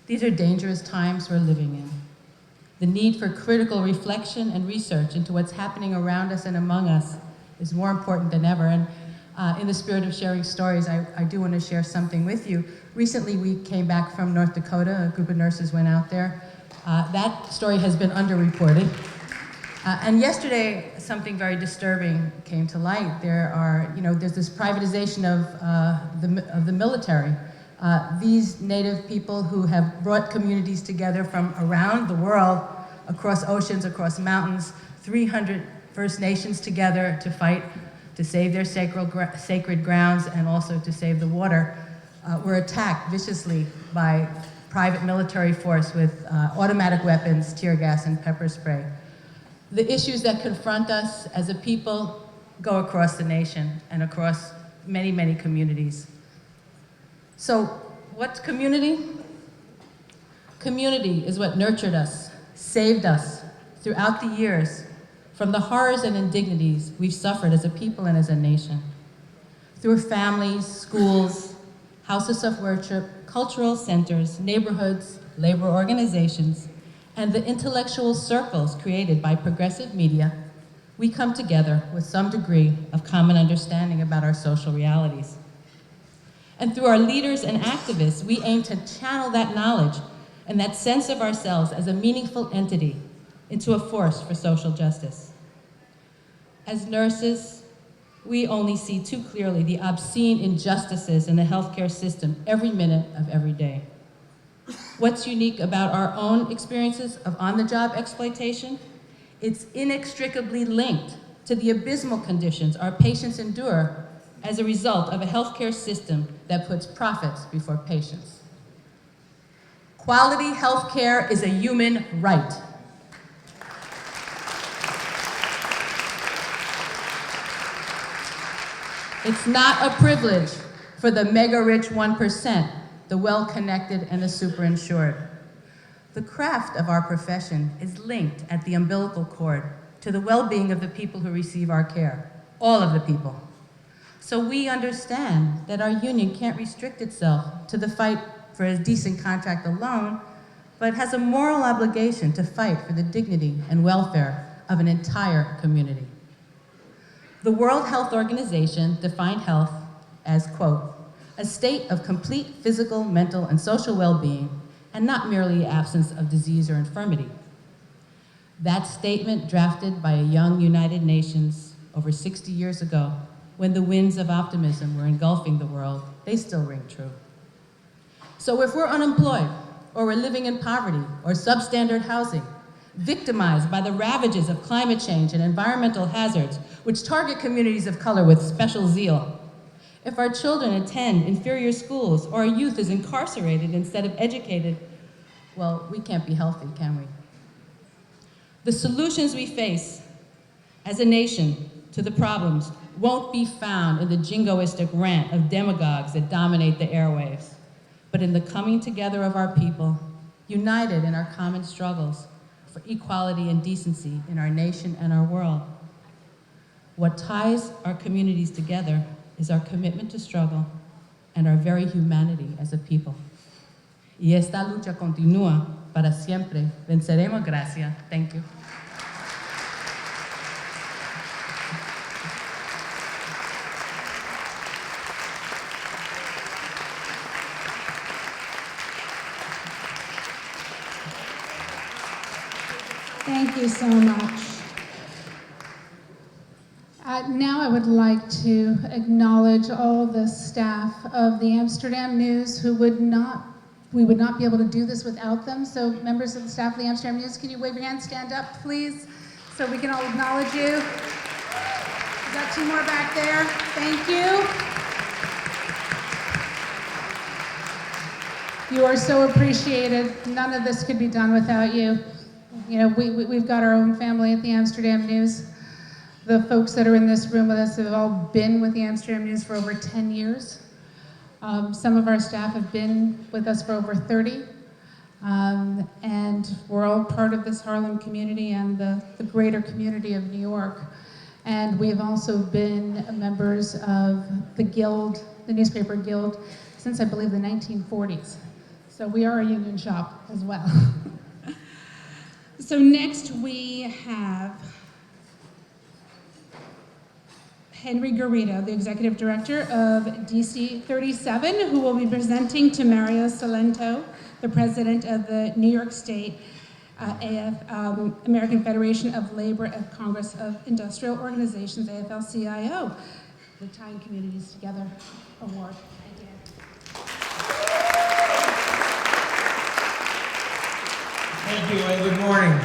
S10: These are dangerous times we're living in. The need for critical reflection and research into what's happening around us and among us is more important than ever. And in the spirit of sharing stories, I do want to share something with you. Recently, we came back from North Dakota. A group of nurses went out there. That story has been underreported. And yesterday, something very disturbing came to light. There's this privatization of the military. These Native people who have brought communities together from around the world, across oceans, across mountains, 300 First Nations together to fight to save their sacred grounds and also to save the water, were attacked viciously by private military force with automatic weapons, tear gas, and pepper spray. The issues that confront us as a people go across the nation and across many, many communities. So, what's community? Community is what nurtured us, saved us throughout the years from the horrors and indignities we've suffered as a people and as a nation. Through families, schools, houses of worship, cultural centers, neighborhoods, labor organizations, and the intellectual circles created by progressive media, we come together with some degree of common understanding about our social realities. And through our leaders and activists, we aim to channel that knowledge and that sense of ourselves as a meaningful entity into a force for social justice. As nurses, we only see too clearly the obscene injustices in the healthcare system every minute of every day. What's unique about our own experiences of on-the-job exploitation? It's inextricably linked to the abysmal conditions our patients endure as a result of a healthcare system that puts profits before patients. Quality healthcare is a human right. It's not a privilege for the mega-rich 1%, the well-connected and the super-insured. The craft of our profession is linked at the umbilical cord to the well-being of the people who receive our care, all of the people. So we understand that our union can't restrict itself to the fight for a decent contract alone, but has a moral obligation to fight for the dignity and welfare of an entire community. The World Health Organization defined health as, quote, a state of complete physical, mental, and social well-being, and not merely absence of disease or infirmity. That statement, drafted by a young United Nations over 60 years ago, when the winds of optimism were engulfing the world, they still ring true. So if we're unemployed, or we're living in poverty, or substandard housing, victimized by the ravages of climate change and environmental hazards, which target communities of color with special zeal, if our children attend inferior schools, or our youth is incarcerated instead of educated, well, we can't be healthy, can we? The solutions we face as a nation to the problems won't be found in the jingoistic rant of demagogues that dominate the airwaves, but in the coming together of our people, united in our common struggles for equality and decency in our nation and our world. What ties our communities together is our commitment to struggle and our very humanity as a people. Y esta lucha continúa para siempre. Venceremos. Gracias. Thank you.
S2: Thank you so much. Now I would like to acknowledge all the staff of the Amsterdam News we would not be able to do this without them. So members of the staff of the Amsterdam News, can you wave your hand, stand up, please, so we can all acknowledge you. We've got two more back there. Thank you. You are so appreciated. None of this could be done without you. You know, we've got our own family at the Amsterdam News. The folks that are in this room with us have all been with the Amsterdam News for over 10 years. Some of our staff have been with us for over 30. And we're all part of this Harlem community and the greater community of New York. And we have also been members of the Guild, the newspaper Guild, since I believe the 1940s. So we are a union shop as well. So next we have Henry Garrido, the Executive Director of DC 37, who will be presenting to Mario Salento, the President of the New York State American Federation of Labor and Congress of Industrial Organizations, AFL-CIO, the Tying Communities Together Award. Thank you.
S11: Thank you and good morning.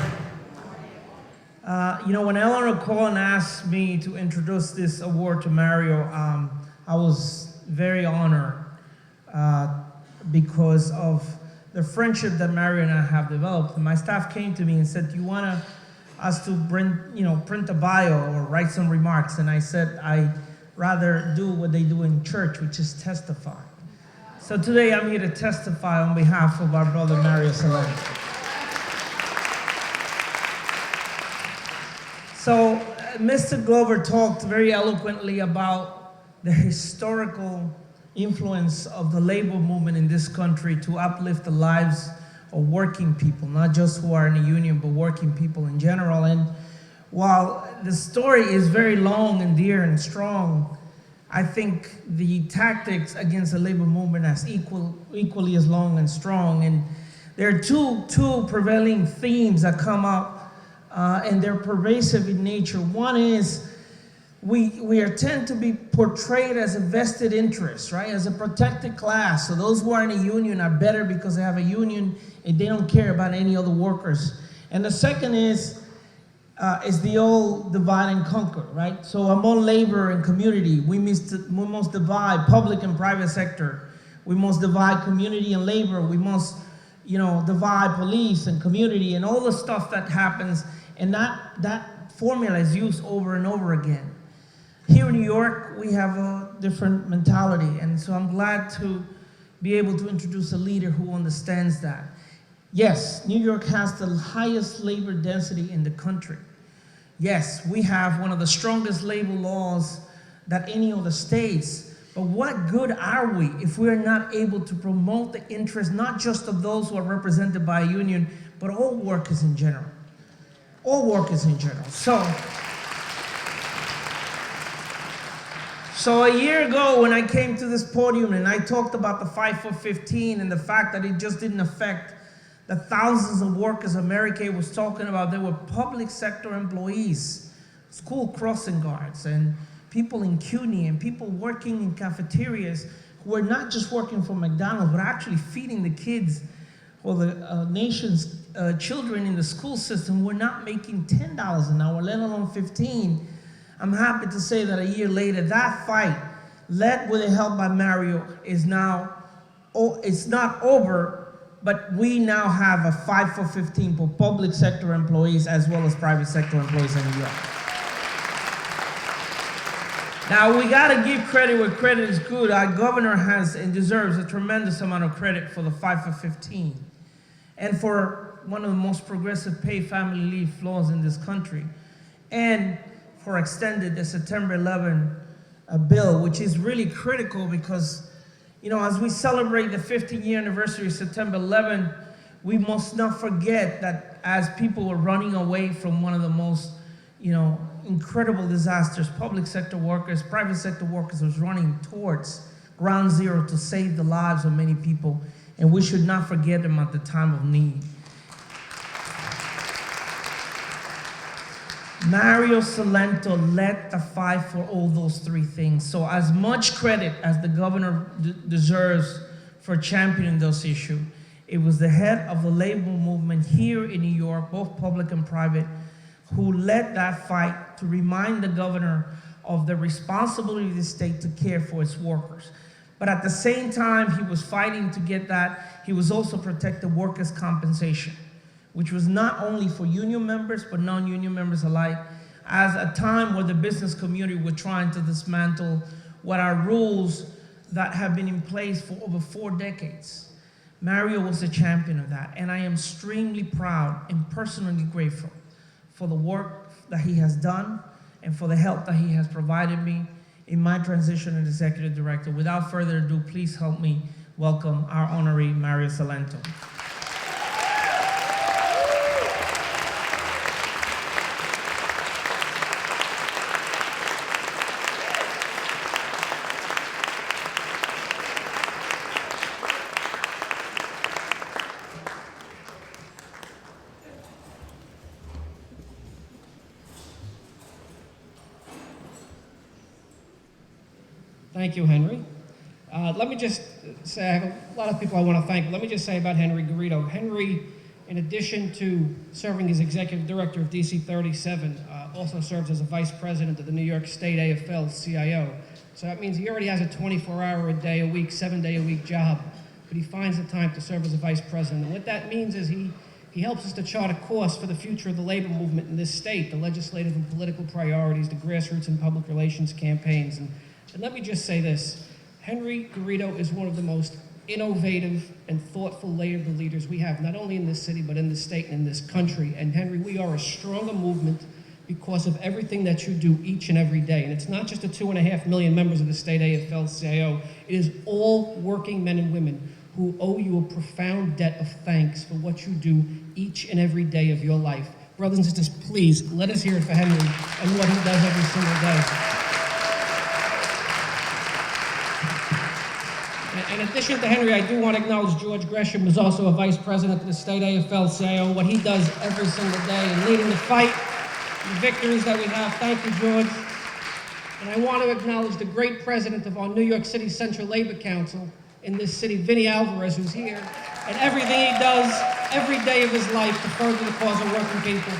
S11: You know, when Eleanor Cohen asked me to introduce this award to Mario, I was very honored because of the friendship that Mario and I have developed. My staff came to me and said, "Do you want us to print a bio or write some remarks?" And I said, "I'd rather do what they do in church, which is testify." So today I'm here to testify on behalf of our brother Mario Salento. So Mr. Glover talked very eloquently about the historical influence of the labor movement in this country to uplift the lives of working people, not just who are in a union, but working people in general. And while the story is very long and dear and strong, I think the tactics against the labor movement are equally as long and strong. And there are two prevailing themes that come up, and they're pervasive in nature. One is we tend to be portrayed as a vested interest, right? As a protected class. So those who are in a union are better because they have a union and they don't care about any other workers. And the second is the old divide and conquer, right? So among labor and community, we must divide public and private sector. We must divide community and labor. We must, divide police and community and all the stuff that happens. And that formula is used over and over again. Here in New York, we have a different mentality, and so I'm glad to be able to introduce a leader who understands that. Yes, New York has the highest labor density in the country. Yes, we have one of the strongest labor laws that any of the states, but what good are we if we're not able to promote the interests not just of those who are represented by a union, but all workers in general? All workers in general. So a year ago when I came to this podium and I talked about the 5 for 15 and the fact that it just didn't affect the thousands of workers America was talking about, there were public sector employees, school crossing guards and people in CUNY and people working in cafeterias who were not just working for McDonald's, but actually feeding the kids or the nation's children in the school system were not making $10 an hour, let alone 15. I'm happy to say that a year later, that fight, led with the help by Mario, is now, it's not over, but we now have a 5 for 15 for public sector employees as well as private sector employees in New York. Now, we gotta give credit where credit is good. Our governor has and deserves a tremendous amount of credit for the 5 for 15 and for one of the most progressive paid family leave laws in this country, and for extended the September 11 bill, which is really critical because, as we celebrate the 15-year anniversary of September 11, we must not forget that as people were running away from one of the most, incredible disasters, public sector workers, private sector workers was running towards ground zero to save the lives of many people, and we should not forget them at the time of need. Mario Salento led the fight for all those three things. So as much credit as the governor deserves for championing those issues, it was the head of the labor movement here in New York, both public and private, who led that fight to remind the governor of the responsibility of the state to care for its workers. But at the same time he was fighting to get that, he was also protecting workers' compensation, which was not only for union members, but non-union members alike, as a time where the business community were trying to dismantle what are rules that have been in place for over 4 decades. Mario was a champion of that, and I am extremely proud and personally grateful for the work that he has done and for the help that he has provided me in my transition as executive director. Without further ado, please help me welcome our honoree, Mario Salento.
S12: Thank you, Henry. Let me just say, I have a lot of people I want to thank, but let me just say about Henry Garrido. Henry, in addition to serving as executive director of DC 37, also serves as a vice president of the New York State AFL-CIO. So that means he already has a 24-hour-a-day-a-week, 7-day-a-week job, but he finds the time to serve as a vice president. And what that means is he helps us to chart a course for the future of the labor movement in this state, the legislative and political priorities, the grassroots and public relations campaigns. And let me just say this, Henry Garrido is one of the most innovative and thoughtful labor leaders we have, not only in this city, but in this state and in this country. And Henry, we are a stronger movement because of everything that you do each and every day. And it's not just the 2.5 million members of the state AFL-CIO, it is all working men and women who owe you a profound debt of thanks for what you do each and every day of your life. Brothers and sisters, please, let us hear it for Henry and what he does every single day. In addition to Henry, I do want to acknowledge George Gresham, who's also a vice president of the state AFL-CIO, what he does every single day in leading the fight, the victories that we have. Thank you, George. And I want to acknowledge the great president of our New York City Central Labor Council in this city, Vinny Alvarez, who's here, and everything he does every day of his life to further the cause of working people.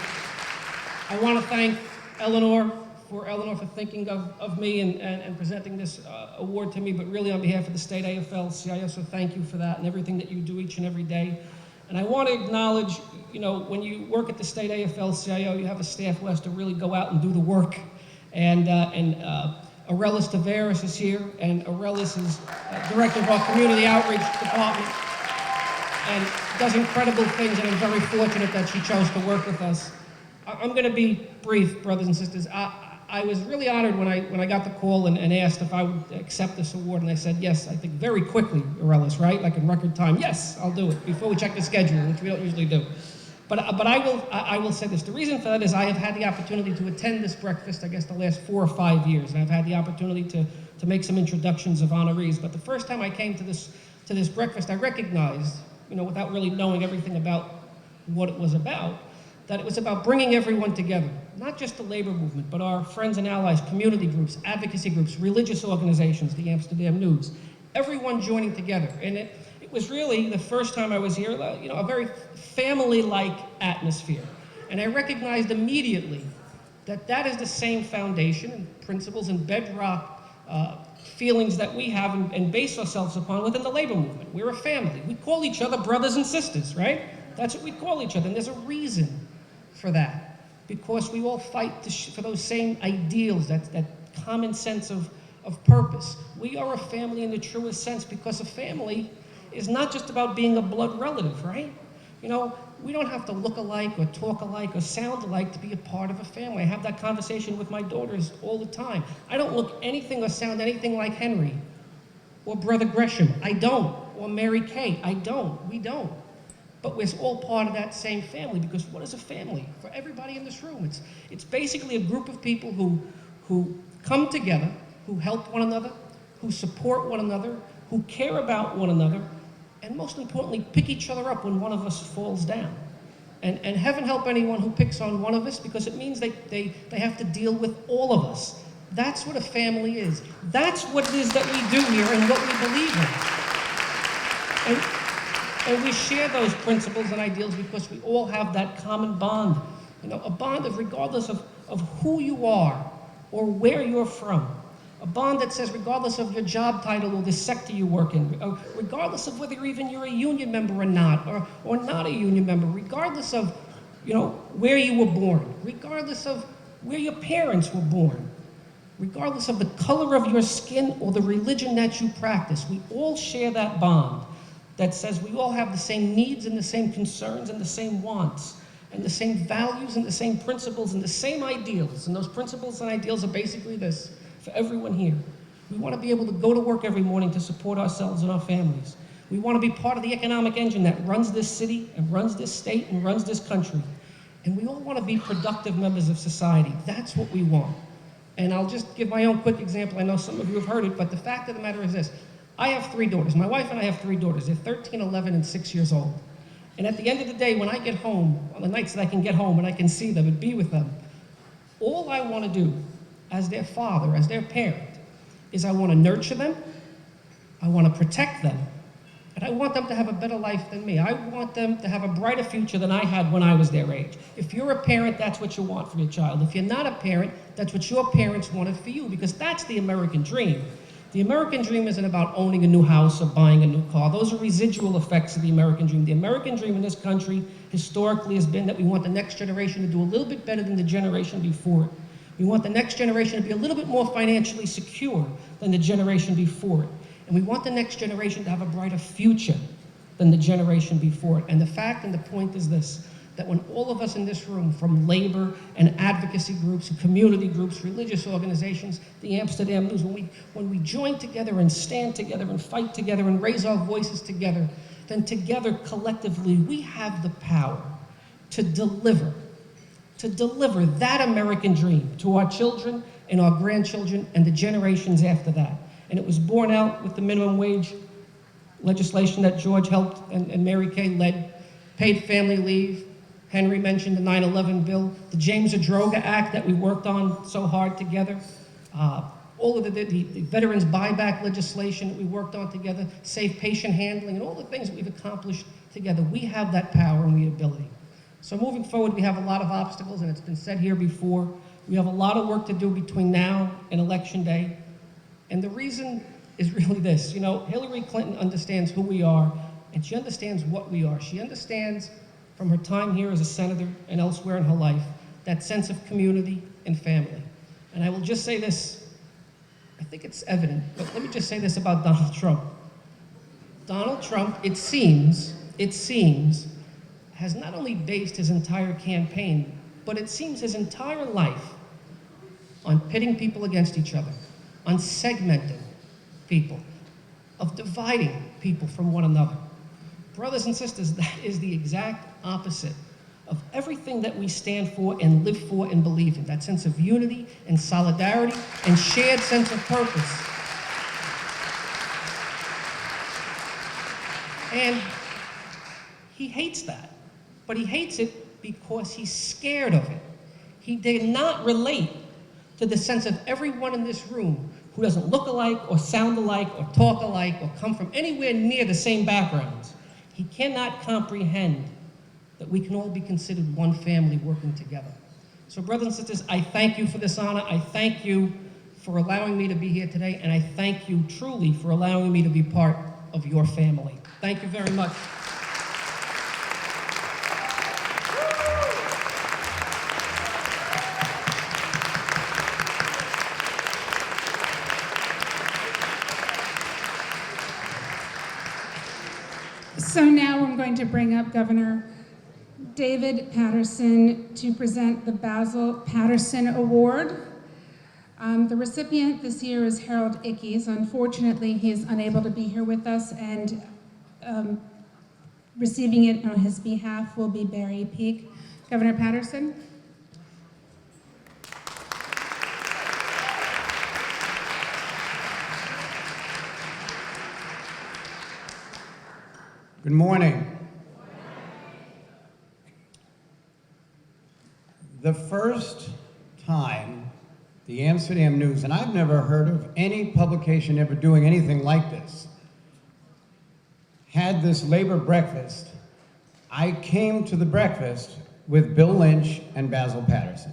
S12: I want to thank Eleanor for thinking of me and presenting this award to me, but really on behalf of the state AFL-CIO, so thank you for that and everything that you do each and every day. And I want to acknowledge, you know, when you work at the state AFL-CIO, you have a staff who has to really go out and do the work. And Aurelis Tavares is here, and Aurelis is director of our community outreach department and does incredible things, and I'm very fortunate that she chose to work with us. I'm going to be brief, brothers and sisters. I was really honored when I got the call and asked if I would accept this award, and I said yes, I think very quickly, Aurelis, right? Like in record time. Yes, I'll do it, before we check the schedule, which we don't usually do. But I will say this. The reason for that is I have had the opportunity to attend this breakfast, I guess, the last 4 or 5 years, and I've had the opportunity to make some introductions of honorees. But the first time I came to this breakfast, I recognized, you know, without really knowing everything about what it was about, that it was about bringing everyone together, not just the labor movement, but our friends and allies, community groups, advocacy groups, religious organizations, the Amsterdam News, everyone joining together. And it was really the first time I was here, you know, a very family-like atmosphere. And I recognized immediately that that is the same foundation and principles and bedrock feelings that we have and base ourselves upon within the labor movement. We're a family. We call each other brothers and sisters, right? That's what we call each other, and there's a reason for that, because we all fight for those same ideals, that common sense of purpose. We are a family in the truest sense, because a family is not just about being a blood relative, right? You know, we don't have to look alike or talk alike or sound alike to be a part of a family. I have that conversation with my daughters all the time. I don't look anything or sound anything like Henry or Brother Gresham. I don't. Or Mary Kay. I don't. We don't. But we're all part of that same family, because what is a family? For everybody in this room, it's basically a group of people who come together, who help one another, who support one another, who care about one another, and most importantly, pick each other up when one of us falls down. And heaven help anyone who picks on one of us, because it means they have to deal with all of us. That's what a family is. That's what it is that we do here and what we believe in. And we share those principles and ideals because we all have that common bond. You know, a bond of regardless of who you are or where you're from, A bond that says regardless of your job title or the sector you work in, regardless of whether even you're a union member or not a union member, regardless of, where you were born, regardless of where your parents were born, regardless of the color of your skin or the religion that you practice, we all share that bond that says we all have the same needs and the same concerns and the same wants and the same values and the same principles and the same ideals. And those principles and ideals are basically this for everyone here. We want to be able to go to work every morning to support ourselves and our families. We want to be part of the economic engine that runs this city and runs this state and runs this country. And we all want to be productive members of society. That's what we want. And I'll just give my own quick example. I know some of you have heard it, but the fact of the matter is this. I have 3 daughters. My wife and I have 3 daughters. They're 13, 11, and 6 years old. And at the end of the day, when I get home, on the nights that I can get home and I can see them and be with them, all I want to do as their father, as their parent, is I want to nurture them, I want to protect them, and I want them to have a better life than me. I want them to have a brighter future than I had when I was their age. If you're a parent, that's what you want for your child. If you're not a parent, that's what your parents wanted for you, because that's the American dream. The American dream isn't about owning a new house or buying a new car. Those are residual effects of the American dream. The American dream in this country historically has been that we want the next generation to do a little bit better than the generation before it. We want the next generation to be a little bit more financially secure than the generation before it. And we want the next generation to have a brighter future than the generation before it. And the fact and the point is this, that when all of us in this room, from labor and advocacy groups, community groups, religious organizations, the Amsterdam News, when we join together and stand together and fight together and raise our voices together, then together collectively we have the power to deliver that American dream to our children and our grandchildren and the generations after that. And it was borne out with the minimum wage legislation that George helped and Mary Kay led, paid family leave. Henry mentioned the 9/11 bill, the James Adroga Act that we worked on so hard together, all of the veterans buyback legislation that we worked on together, safe patient handling, and all the things that we've accomplished together. We have that power and the ability. So moving forward, we have a lot of obstacles, and it's been said here before. We have a lot of work to do between now and Election Day. And the reason is really this. Hillary Clinton understands who we are, and she understands what we are. She understands from her time here as a senator and elsewhere in her life, that sense of community and family. And I will just say this, I think it's evident, but let me just say this about Donald Trump. Donald Trump, it seems, has not only based his entire campaign, but it seems his entire life on pitting people against each other, on segmenting people, of dividing people from one another. Brothers and sisters, that is the exact opposite of everything that we stand for and live for and believe in. That sense of unity and solidarity and shared sense of purpose. And he hates that. But he hates it because he's scared of it. He did not relate to the sense of everyone in this room who doesn't look alike or sound alike or talk alike or come from anywhere near the same backgrounds. He cannot comprehend that we can all be considered one family working together. So brothers and sisters, I thank you for this honor. I thank you for allowing me to be here today, and I thank you truly for allowing me to be part of your family. Thank you very much.
S2: So now I'm going to bring up Governor David Patterson to present the Basil Patterson Award. The recipient this year is Harold Ickes. Unfortunately, he is unable to be here with us, and receiving it on his behalf will be Barry Peake. Governor Patterson.
S13: Good morning. The first time the Amsterdam News, and I've never heard of any publication ever doing anything like this, had this labor breakfast, I came to the breakfast with Bill Lynch and Basil Patterson.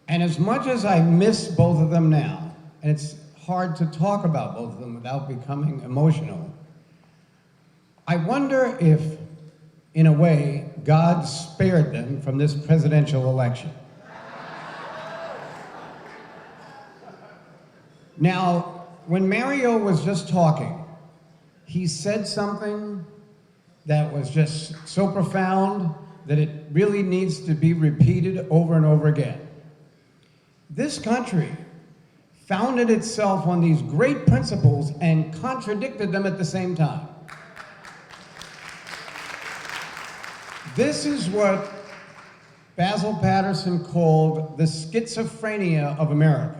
S13: And as much as I miss both of them now, and it's hard to talk about both of them without becoming emotional, I wonder if, in a way, God spared them from this presidential election. Now, when Mario was just talking, he said something that was just so profound that it really needs to be repeated over and over again. This country founded itself on these great principles and contradicted them at the same time. This is what Basil Patterson called the schizophrenia of America.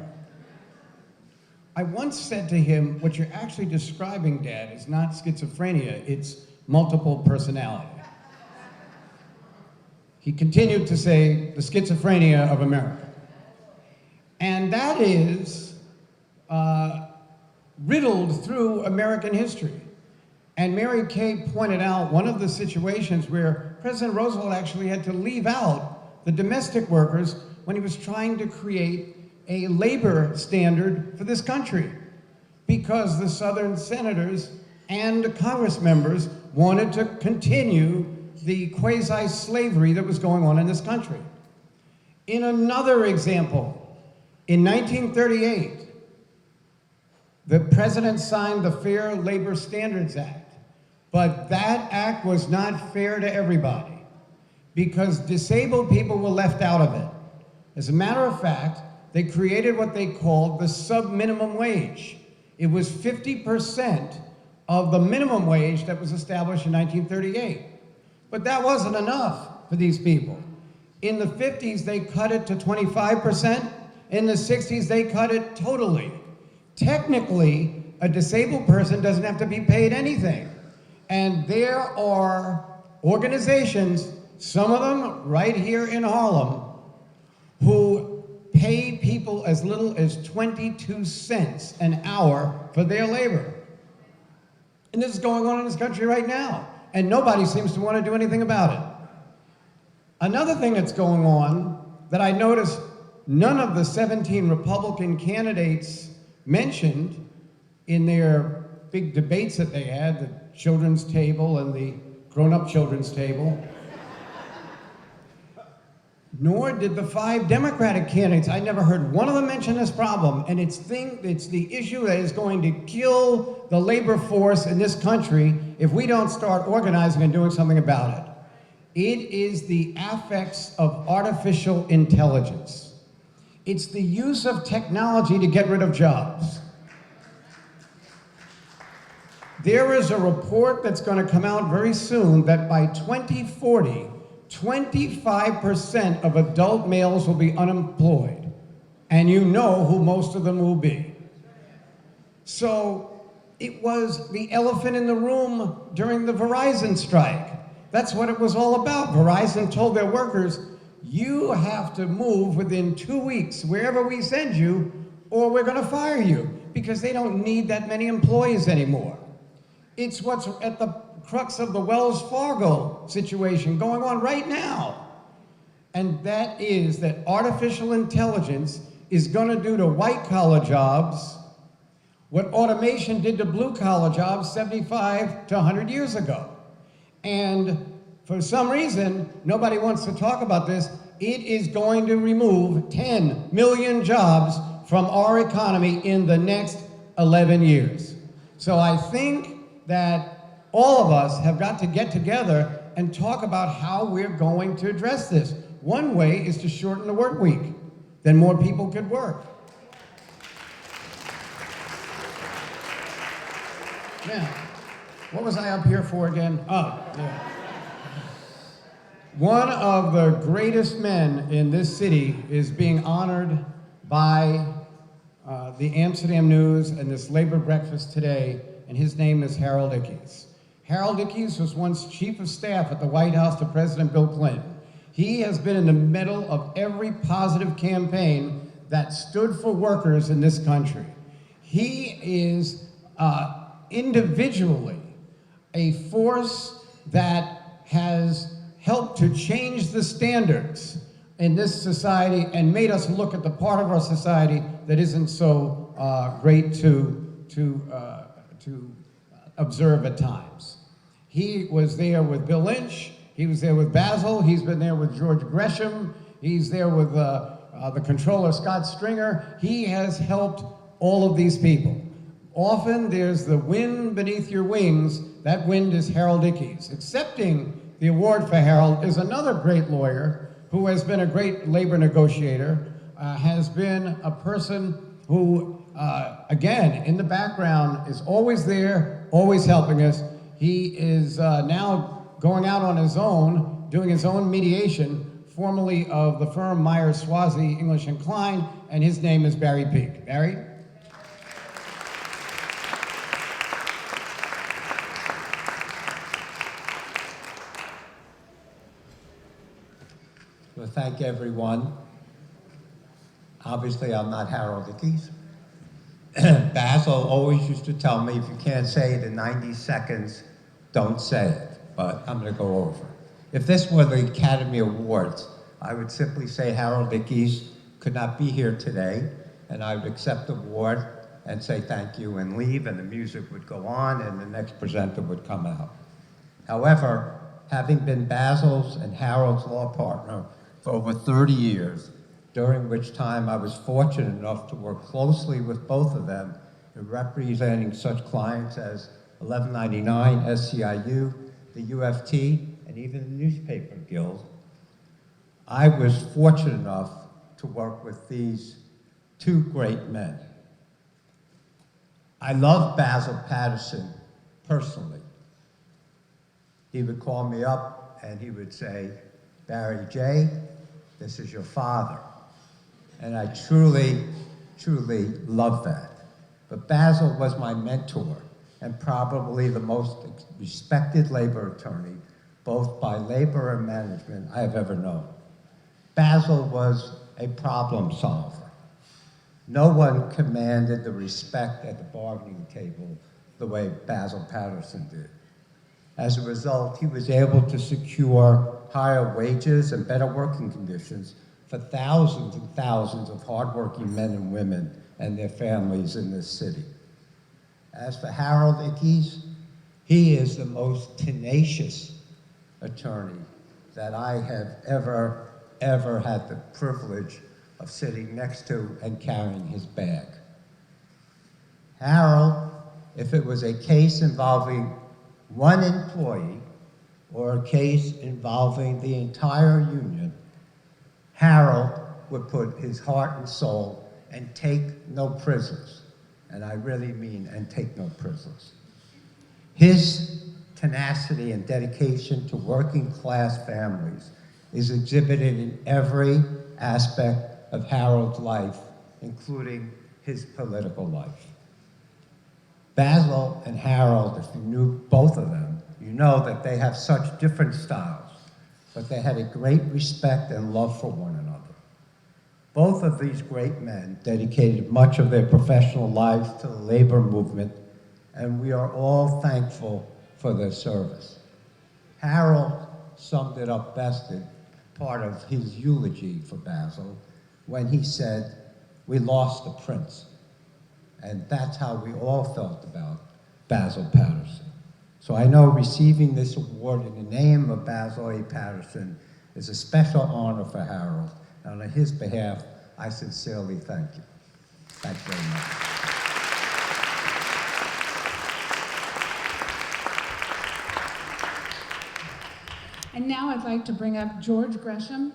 S13: I once said to him, what you're actually describing, Dad, is not schizophrenia, it's multiple personality. He continued to say, the schizophrenia of America. And that is riddled through American history. And Mary Kay pointed out one of the situations where President Roosevelt actually had to leave out the domestic workers when he was trying to create a labor standard for this country, because the Southern senators and Congress members wanted to continue the quasi-slavery that was going on in this country. In another example, in 1938, the president signed the Fair Labor Standards Act, but that act was not fair to everybody because disabled people were left out of it. As a matter of fact, they created what they called the sub-minimum wage. It was 50% of the minimum wage that was established in 1938. But that wasn't enough for these people. In the 50s, they cut it to 25%. In the 60s, they cut it totally. Technically, a disabled person doesn't have to be paid anything. And there are organizations, some of them right here in Harlem, who pay people as little as 22 cents an hour for their labor. And this is going on in this country right now, and nobody seems to want to do anything about it. Another thing that's going on that I noticed none of the 17 Republican candidates mentioned in their big debates that they had, the children's table and the grown-up children's table, nor did the 5 Democratic candidates. I never heard one of them mention this problem, and it's the issue that is going to kill the labor force in this country if we don't start organizing and doing something about it. It is the affects of artificial intelligence. It's the use of technology to get rid of jobs. There is a report that's going to come out very soon that by 2040, 25% of adult males will be unemployed. And you know who most of them will be. So it was the elephant in the room during the Verizon strike. That's what it was all about. Verizon told their workers, you have to move within 2 weeks wherever we send you, or we're going to fire you, because they don't need that many employees anymore. It's what's at the crux of the Wells Fargo situation going on right now. And that is that artificial intelligence is going to do to white-collar jobs what automation did to blue-collar jobs 75 to 100 years ago. And for some reason, nobody wants to talk about this. It is going to remove 10 million jobs from our economy in the next 11 years. So I think that all of us have got to get together and talk about how we're going to address this. One way is to shorten the work week. Then more people could work. Now, what was I up here for again? Oh, yeah. One of the greatest men in this city is being honored by the Amsterdam News and this labor breakfast today, and his name is Harold Ickes. Harold Ickes was once chief of staff at the White House to President Bill Clinton. He has been in the middle of every positive campaign that stood for workers in this country. He is individually a force that has helped to change the standards in this society and made us look at the part of our society that isn't so great to observe at times. He was there with Bill Lynch, he was there with Basil, he's been there with George Gresham, he's there with the controller Scott Stringer. He has helped all of these people. Often there's the wind beneath your wings. That wind is Harold Ickes. Accepting the award for Harold is another great lawyer who has been a great labor negotiator, has been a person who, again, in the background is always there, always helping us. He is now going out on his own, doing his own mediation, formerly of the firm Myers Swazi, English and Klein, and his name is Barry Peake. Barry?
S14: Well, thank everyone. Obviously, I'm not Harold Ickes. Basil always used to tell me, if you can't say it in 90 seconds, don't say it, but I'm gonna go over. If this were the Academy Awards, I would simply say Harold Ickes could not be here today, and I would accept the award and say thank you and leave, and the music would go on, and the next presenter would come out. However, having been Basil's and Harold's law partner for over 30 years, during which time I was fortunate enough to work closely with both of them in representing such clients as 1199, SCIU, the UFT, and even the Newspaper Guild. I was fortunate enough to work with these two great men. I love Basil Patterson personally. He would call me up and he would say, Barry J., this is your father. And I truly, truly love that. But Basil was my mentor and probably the most respected labor attorney, both by labor and management, I have ever known. Basil was a problem solver. No one commanded the respect at the bargaining table the way Basil Patterson did. As a result, he was able to secure higher wages and better working conditions for thousands and thousands of hardworking men and women and their families in this city. As for Harold Ickes, he is the most tenacious attorney that I have ever had the privilege of sitting next to and carrying his bag. Harold, if it was a case involving one employee or a case involving the entire union, Harold would put his heart and soul and take no prisoners. And I really mean and take no prisoners. His tenacity and dedication to working class families is exhibited in every aspect of Harold's life, including his political life. Basil and Harold, if you knew both of them, you know that they have such different styles, but they had a great respect and love for one another. Both of these great men dedicated much of their professional lives to the labor movement, and we are all thankful for their service. Harold summed it up best in part of his eulogy for Basil when he said, "We lost a prince." And that's how we all felt about Basil Patterson. So I know receiving this award in the name of Basil A. Patterson is a special honor for Harold, and on his behalf, I sincerely thank you. Thanks very much.
S2: And now I'd like to bring up George Gresham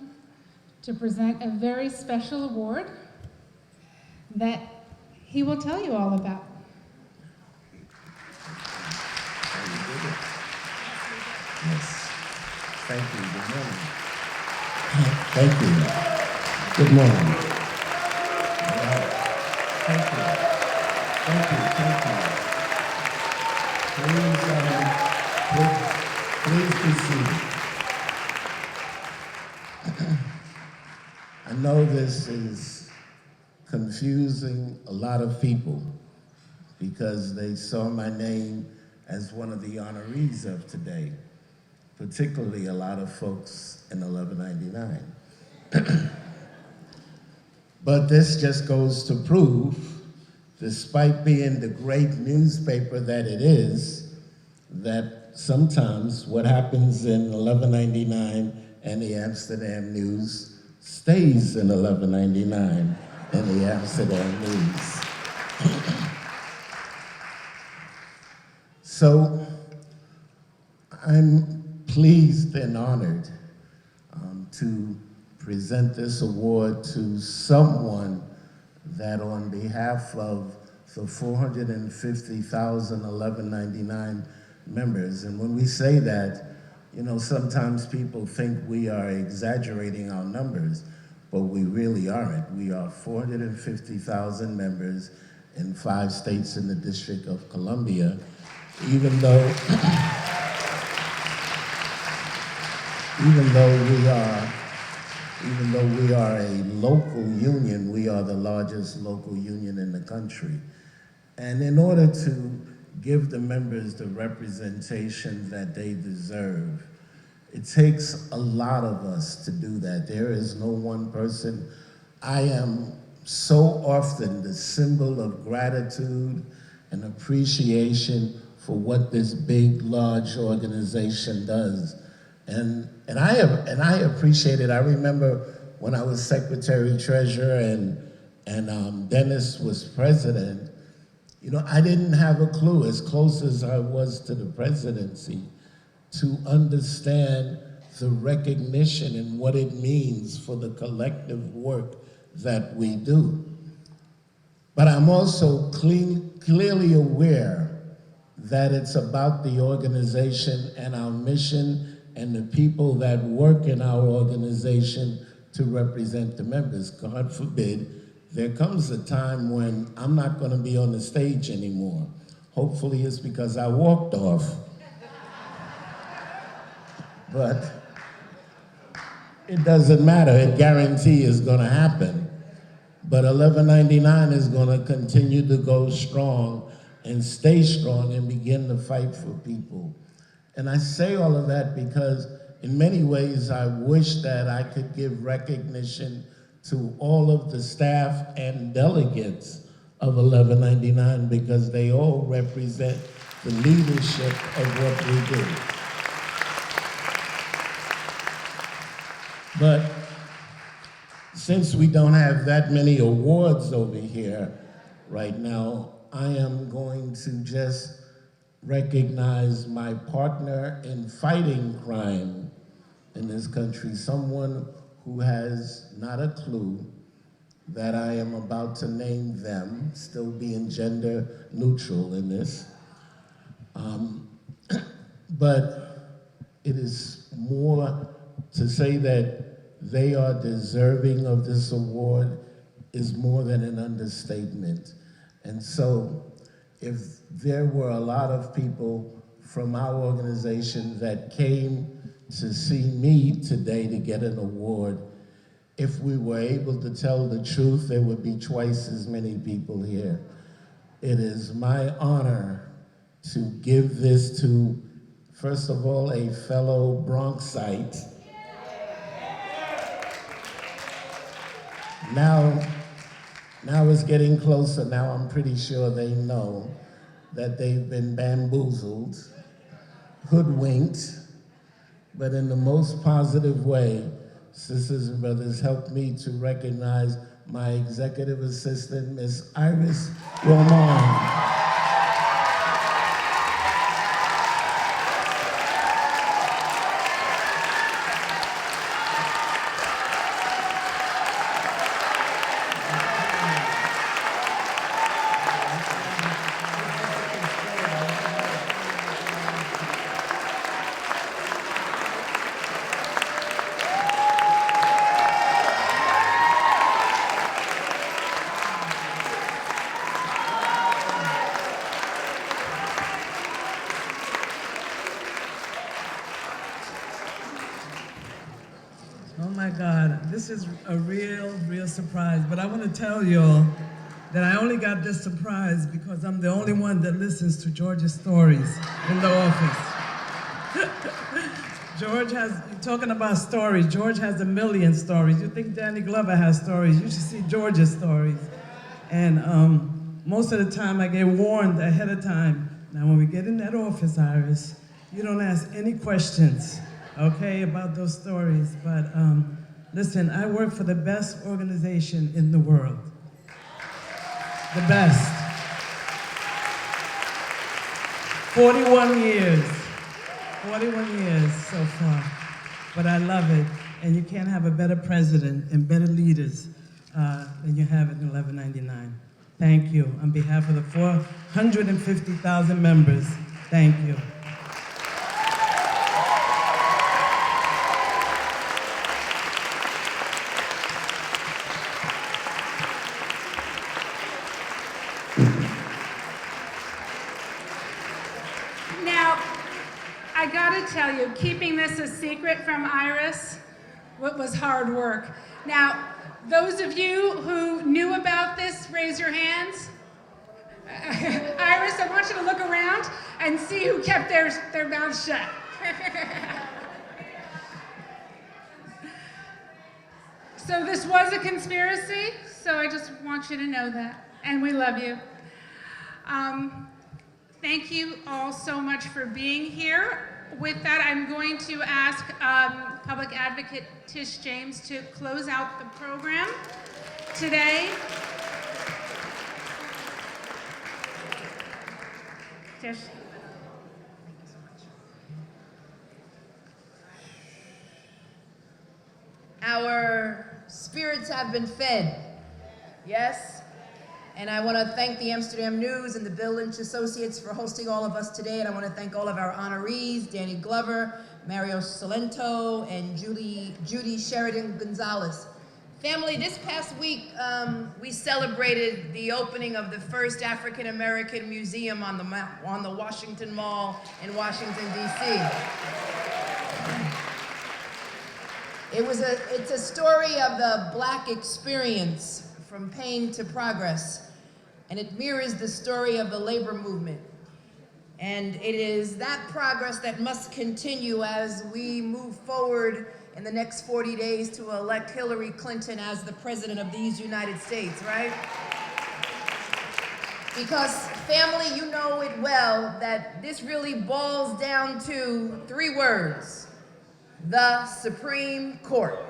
S2: to present a very special award that he will tell you all about.
S15: Yes. Thank you. Good morning. Thank you. Good morning. Thank you. Thank you. Thank you. Please be seated. I know this is confusing a lot of people because they saw my name as one of the honorees of today, particularly a lot of folks in 1199. But this just goes to prove, despite being the great newspaper that it is, that sometimes what happens in 1199 and the Amsterdam News stays in 1199 and the Amsterdam News. So I'm pleased and honored to present this award to someone that on behalf of the 450,000 1199 members, and when we say that, you know, sometimes people think we are exaggerating our numbers, but we really aren't. We are 450,000 members in 5 states in the District of Columbia, even though we are a local union, we are the largest local union in the country. And in order to give the members the representation that they deserve, it takes a lot of us to do that. There is no one person. I am so often the symbol of gratitude and appreciation for what this big, large organization does. And I appreciate it. I remember when I was Secretary Treasurer and Dennis was president, you know, I didn't have a clue, as close as I was to the presidency, to understand the recognition and what it means for the collective work that we do. But I'm also clearly aware that it's about the organization and our mission and the people that work in our organization to represent the members. God forbid, there comes a time when I'm not going to be on the stage anymore. Hopefully it's because I walked off. But it doesn't matter, it guarantee is going to happen. But 1199 is going to continue to go strong and stay strong and begin to fight for people. And I say all of that because in many ways I wish that I could give recognition to all of the staff and delegates of 1199 because they all represent the leadership of what we do. But since we don't have that many awards over here right now, I am going to just recognize my partner in fighting crime in this country, someone who has not a clue that I am about to name them, still being gender neutral in this. But it is more to say that they are deserving of this award is more than an understatement. And so, if there were a lot of people from our organization that came to see me today to get an award, if we were able to tell the truth, there would be twice as many people here. It is my honor to give this to, first of all, a fellow Bronxite. Now it's getting closer. Now I'm pretty sure they know that they've been bamboozled, hoodwinked, but in the most positive way. Sisters and brothers, help me to recognize my executive assistant, Miss Iris Roman.
S16: Oh my God, this is a real surprise. But I want to tell y'all that I only got this surprise because I'm the only one that listens to George's stories in the office. George has, you're talking about stories. George has a million stories. You think Danny Glover has stories. You should see George's stories. And most of the time I get warned ahead of time. Now when we get in that office, Iris, you don't ask any questions, okay, about those stories. But listen, I work for the best organization in the world. The best. 41 years. 41 years so far, but I love it. And you can't have a better president and better leaders than you have in 1199. Thank you. On behalf of the 450,000 members, thank you.
S2: Now, I gotta tell you, keeping this a secret from Iris was hard work. Now, those of you who knew about this, raise your hands. Iris, I want you to look around and see who kept their mouths shut. So this was a conspiracy, so I just want you to know that, and we love you. Thank you all so much for being here. With that, I'm going to ask Public Advocate Tish James to close out the program today. Tish.
S17: Our spirits have been fed, yes? And I want to thank the Amsterdam News and the Bill Lynch Associates for hosting all of us today. And I want to thank all of our honorees, Danny Glover, Mario Salento, and Judy Sheridan Gonzalez. Family, this past week, we celebrated the opening of the first African American museum on the Washington Mall in Washington, D.C. It's a story of the Black experience, from pain to progress, and it mirrors the story of the labor movement. And it is that progress that must continue as we move forward in the next 40 days to elect Hillary Clinton as the President of these United States, right? Because, family, you know it well that this really boils down to 3 words: the Supreme Court.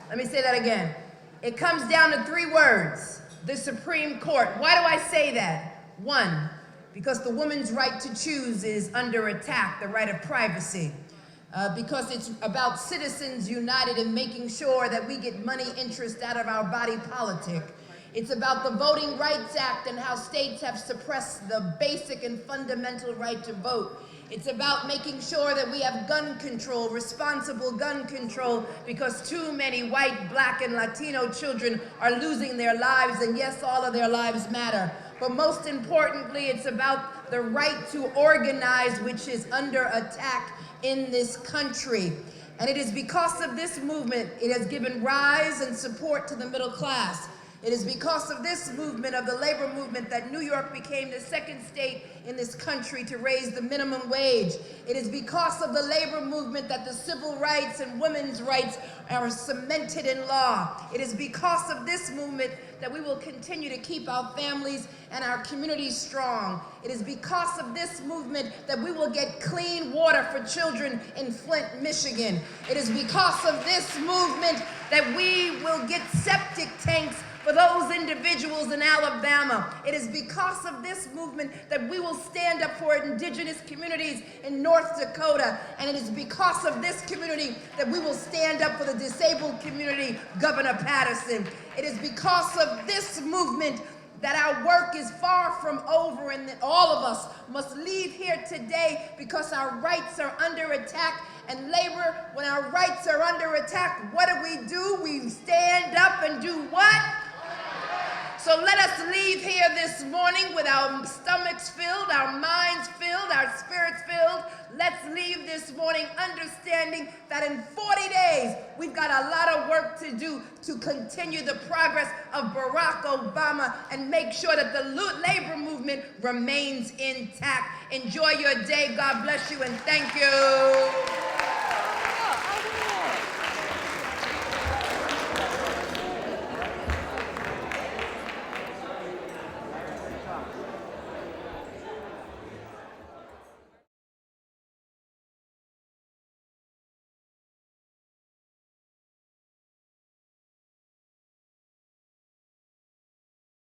S17: Let me say that again. It comes down to 3 words: the Supreme Court. Why do I say that? 1, because the woman's right to choose is under attack, the right of privacy. Because it's about citizens united in making sure that we get money interest out of our body politic. It's about the Voting Rights Act and how states have suppressed the basic and fundamental right to vote. It's about making sure that we have gun control, responsible gun control, because too many white, Black, and Latino children are losing their lives, and yes, all of their lives matter. But most importantly, it's about the right to organize, which is under attack in this country. And it is because of this movement, it has given rise and support to the middle class. It is because of this movement, of the labor movement, that New York became the 2nd state in this country to raise the minimum wage. It is because of the labor movement that the civil rights and women's rights are cemented in law. It is because of this movement that we will continue to keep our families and our communities strong. It is because of this movement that we will get clean water for children in Flint, Michigan. It is because of this movement that we will get septic tanks for those individuals in Alabama. It is because of this movement that we will stand up for indigenous communities in North Dakota. And it is because of this community that we will stand up for the disabled community, Governor Patterson. It is because of this movement that our work is far from over, and that all of us must leave here today because our rights are under attack. And labor, when our rights are under attack, what do? We stand up and do what? So let us leave here this morning with our stomachs filled, our minds filled, our spirits filled. Let's leave this morning understanding that in 40 days, we've got a lot of work to do to continue the progress of Barack Obama and make sure that the labor movement remains intact. Enjoy your day. God bless you, and thank you.